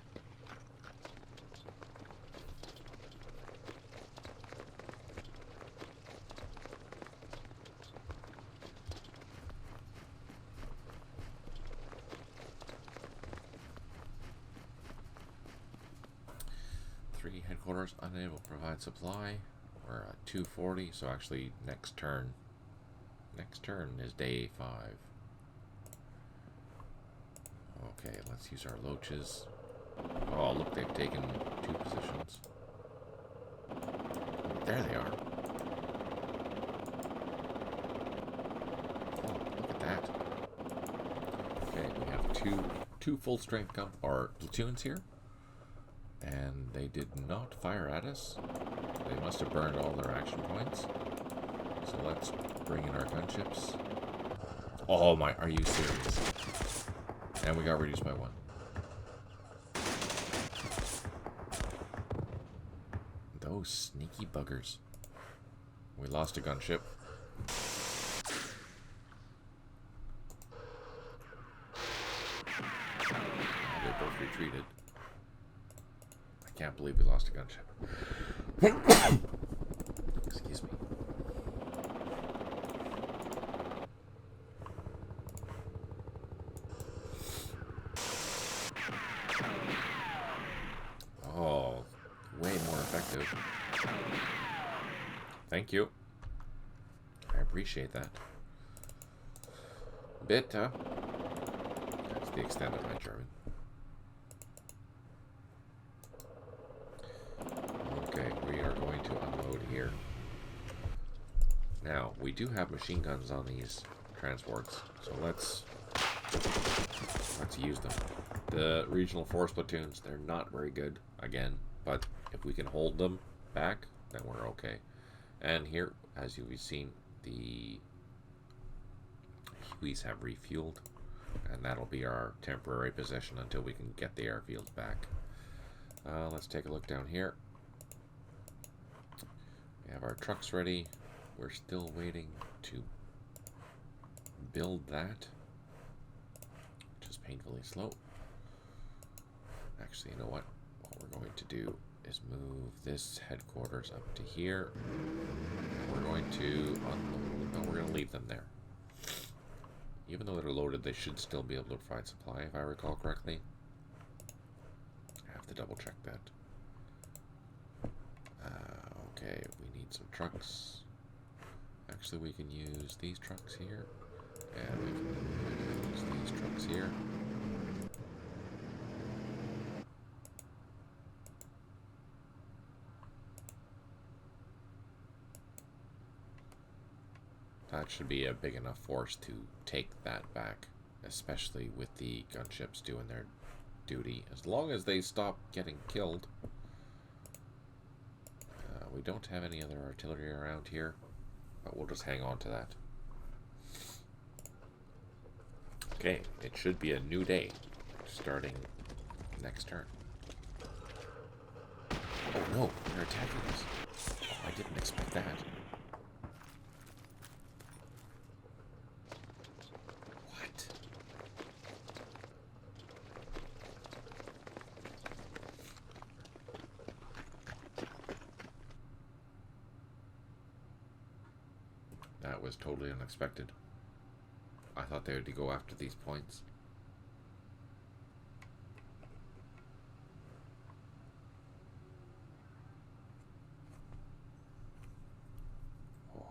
Headquarters unable to provide supply. We're at 240, so actually next turn is day 5. Okay, let's use our loaches. Oh, look, they've taken 2 positions. There they are. Oh, look at that. Okay, we have two full strength platoons here. And they did not fire at us. They must have burned all their action points. So let's bring in our gunships. Oh my, are you serious? And we got reduced by 1. Those sneaky buggers. We lost a gunship. They both retreated. Can't believe we lost a gunship. Excuse me. Oh, way more effective. Thank you. I appreciate that. Bitte. That's the extent of my German. Okay, we are going to unload here. Now, we do have machine guns on these transports, so let's use them. The regional force platoons, they're not very good, again, but if we can hold them back, then we're okay. And here, as you've seen, the Hueys have refueled, and that'll be our temporary position until we can get the airfields back. Let's take a look down here. We have our trucks ready. We're still waiting to build that, which is painfully slow. Actually, you know what? What we're going to do is move this headquarters up to here. We're going to unload. No, we're going to leave them there. Even though they're loaded, they should still be able to provide supply, if I recall correctly. I have to double check that. Okay, we need some trucks. Actually, we can use these trucks here. And we can use these trucks here. That should be a big enough force to take that back, especially with the gunships doing their duty. As long as they stop getting killed. We don't have any other artillery around here, but we'll just hang on to that. Okay, it should be a new day, starting next turn. Oh no, they're attacking us. Oh, I didn't expect that. What? That was totally unexpected. I thought they would go after these points.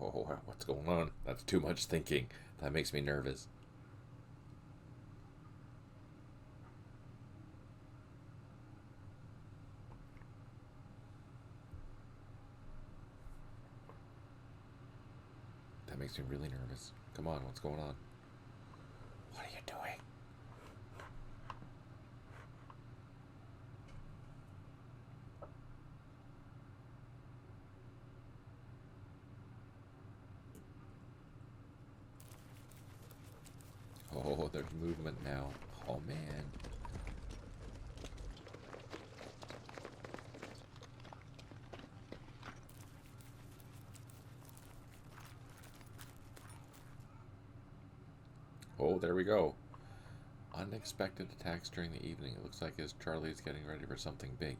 Oh, what's going on? That's too much thinking. That makes me nervous. That makes me really nervous. Come on, what's going on? What are you doing? Oh, there's movement now. Oh, man. Oh, there we go. Unexpected attacks during the evening. It looks like as Charlie's getting ready for something big.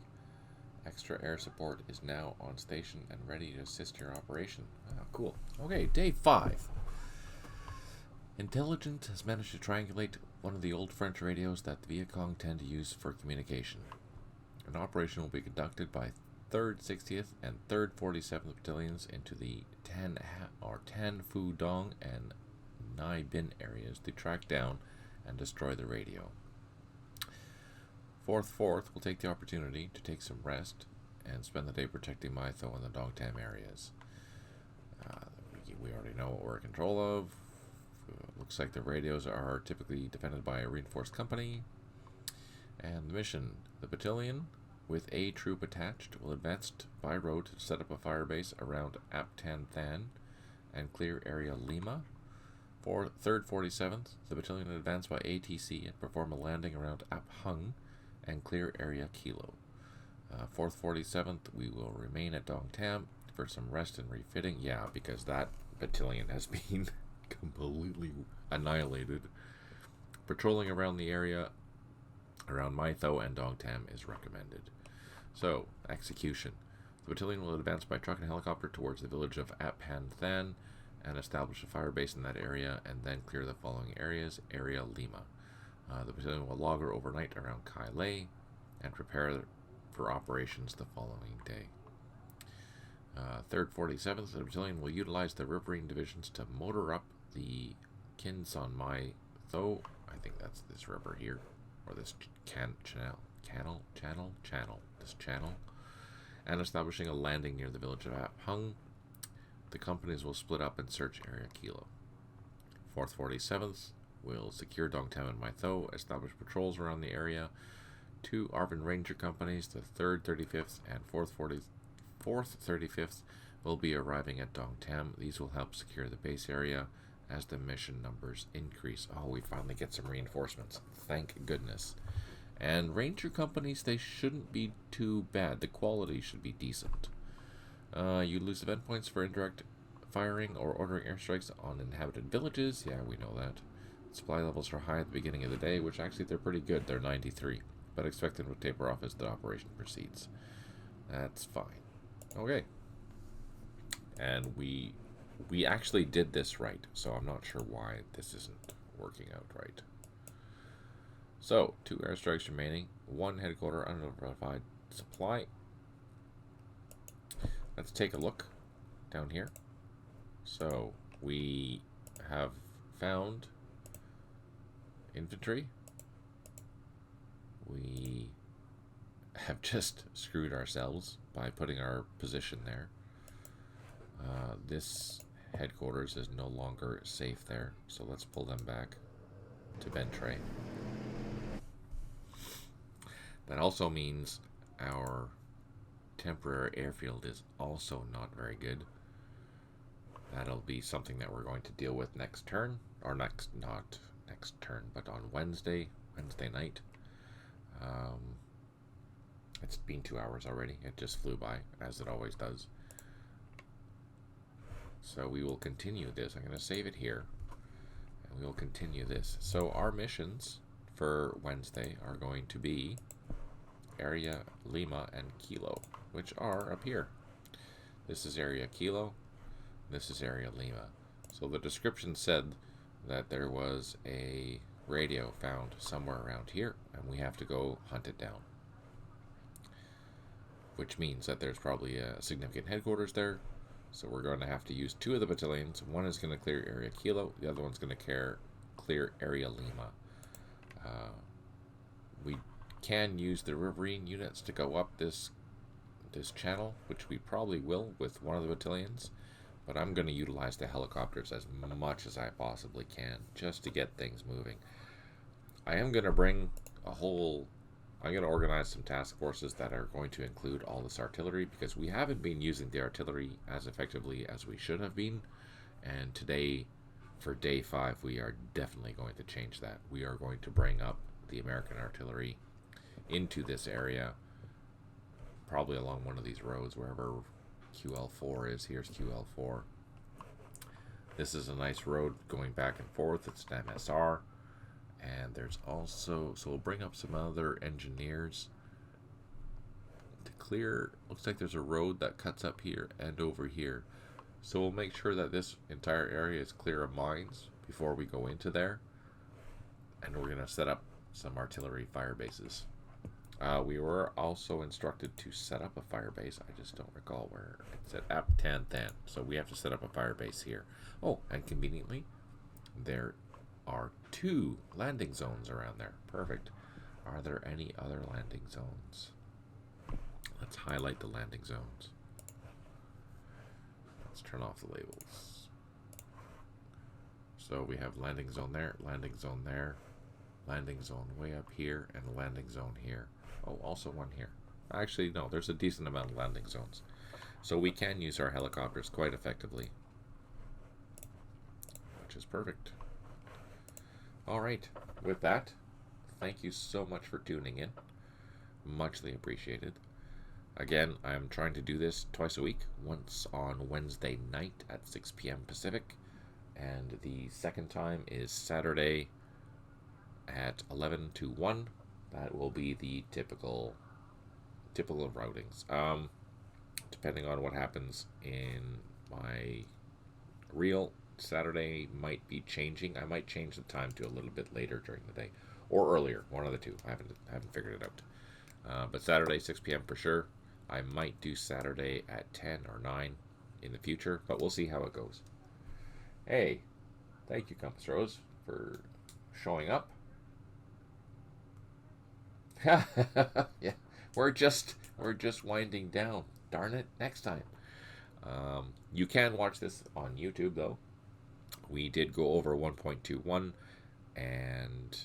Extra air support is now on station and ready to assist your operation. Oh, cool. Okay, day 5. Intelligence has managed to triangulate one of the old French radios that the Viet Cong tend to use for communication. An operation will be conducted by 3rd 60th and 3rd 47th Battalions into the Tan Phu Dong and Nai Bin areas to track down and destroy the radio. 4th will take the opportunity to take some rest and spend the day protecting Mai Tho and the Dong Tam areas. We already know what we're in control of. Looks like the radios are typically defended by a reinforced company. And the mission, the battalion with a troop attached will advance by road to set up a fire base around Ap Tan Than and clear area Lima. For 3rd 47th, the battalion will advance by ATC and perform a landing around Ap Hung and clear area Kilo. 4th 47th, we will remain at Dong Tam for some rest and refitting. Yeah, because that battalion has been completely annihilated. Patrolling around the area around Mai Tho and Dong Tam is recommended. So, execution. The battalion will advance by truck and helicopter towards the village of Ap Han Than and establish a fire base in that area and then clear the following areas. Area Lima. The battalion will logger overnight around Kai Lei and prepare for operations the following day. 3rd 47th, the battalion will utilize the riverine divisions to motor up the Kin Son Mai Tho, I think that's this river here, or this channel, and establishing a landing near the village of Ap Hung. The companies will split up and search area Kilo. 4th 47th will secure Dong Tam and Mai Tho, establish patrols around the area. 2 ARVN Ranger companies, the 3rd 35th and 4th 35th, will be arriving at Dong Tam. These will help secure the base area as the mission numbers increase. Oh, we finally get some reinforcements. Thank goodness. And Ranger companies, they shouldn't be too bad. The quality should be decent. You lose event points for indirect firing or ordering airstrikes on inhabited villages. Yeah, we know that. Supply levels are high at the beginning of the day, which actually they're pretty good. They're 93, but expect them to taper off as the operation proceeds. That's fine. Okay. And we actually did this right, so I'm not sure why this isn't working out right. So, 2 airstrikes remaining, 1 headquarter unidentified supply. Let's take a look down here. So, we have found infantry. We have just screwed ourselves by putting our position there. This headquarters is no longer safe there, so let's pull them back to Bentre. That also means our temporary airfield is also not very good. That'll be something that we're going to deal with next turn, or not next turn, but on Wednesday night. It's been 2 hours already. It just flew by, as it always does. So we will continue this. I'm going to save it here, and we will continue this. So our missions for Wednesday are going to be area Lima and Kilo, which are up here. This is area Kilo. This is area Lima. So the description said that there was a radio found somewhere around here, and we have to go hunt it down. Which means that there's probably a significant headquarters there. So we're going to have to use 2 of the battalions. One is going to clear area Kilo. The other one's going to clear area Lima. We can use the riverine units to go up this channel, which we probably will with one of the battalions. But I'm going to utilize the helicopters as much as I possibly can just to get things moving. I am going to bring I'm going to organize some task forces that are going to include all this artillery, because we haven't been using the artillery as effectively as we should have been. And today, for day 5, we are definitely going to change that. We are going to bring up the American artillery into this area, probably along one of these roads, wherever QL4 is. Here's QL4. This is a nice road going back and forth. It's an MSR, And there's also, so we'll bring up some other engineers to clear. Looks like there's a road that cuts up here and over here. So we'll make sure that this entire area is clear of mines before we go into there. And we're going to set up some artillery fire bases. We were also instructed to set up a fire base. I just don't recall where. It said App 10 then. So we have to set up a fire base here. Oh, and conveniently, there are 2 landing zones around there. Perfect. Are there any other landing zones? Let's highlight the landing zones. Let's turn off the labels. So we have landing zone there, landing zone there, landing zone way up here, and a landing zone here. Oh, also one here. Actually, no, there's a decent amount of landing zones. So we can use our helicopters quite effectively, which is perfect. All right, with that, thank you so much for tuning in. Muchly appreciated. Again, I'm trying to do this twice a week, once on Wednesday night at 6 p.m. Pacific, and the second time is Saturday at 11 to 1. That will be the typical routings. Depending on what happens in my reel, Saturday might be changing. I might change the time to a little bit later during the day, or earlier, one of the two. I haven't figured it out. But Saturday, 6 p.m. for sure. I might do Saturday at 10 or 9 in the future, but we'll see how it goes. Hey, thank you, Compass Rose, for showing up. Yeah, we're just winding down. Darn it, next time. You can watch this on YouTube, though. We did go over 1.21, and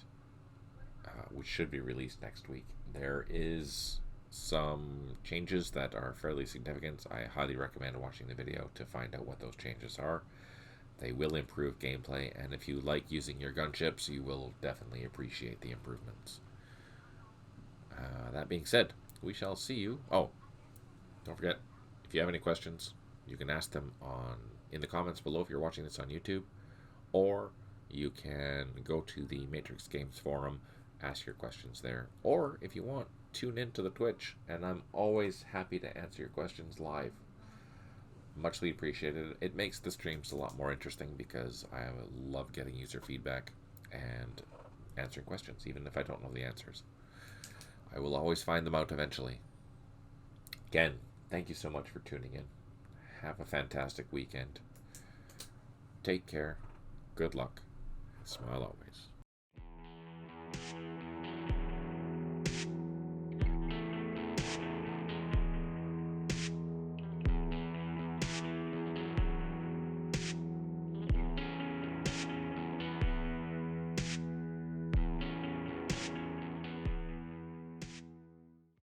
which should be released next week. There is some changes that are fairly significant. I highly recommend watching the video to find out what those changes are. They will improve gameplay, and if you like using your gunships, you will definitely appreciate the improvements. That being said, we shall see you. Oh, don't forget, if you have any questions, you can ask them in the comments below if you're watching this on YouTube, or you can go to the Matrix Games forum, ask your questions there, or if you want, tune into the Twitch, and I'm always happy to answer your questions live. Muchly appreciated. It makes the streams a lot more interesting because I love getting user feedback and answering questions, even if I don't know the answers. I will always find them out eventually. Again, thank you so much for tuning in. Have a fantastic weekend. Take care. Good luck. Smile always.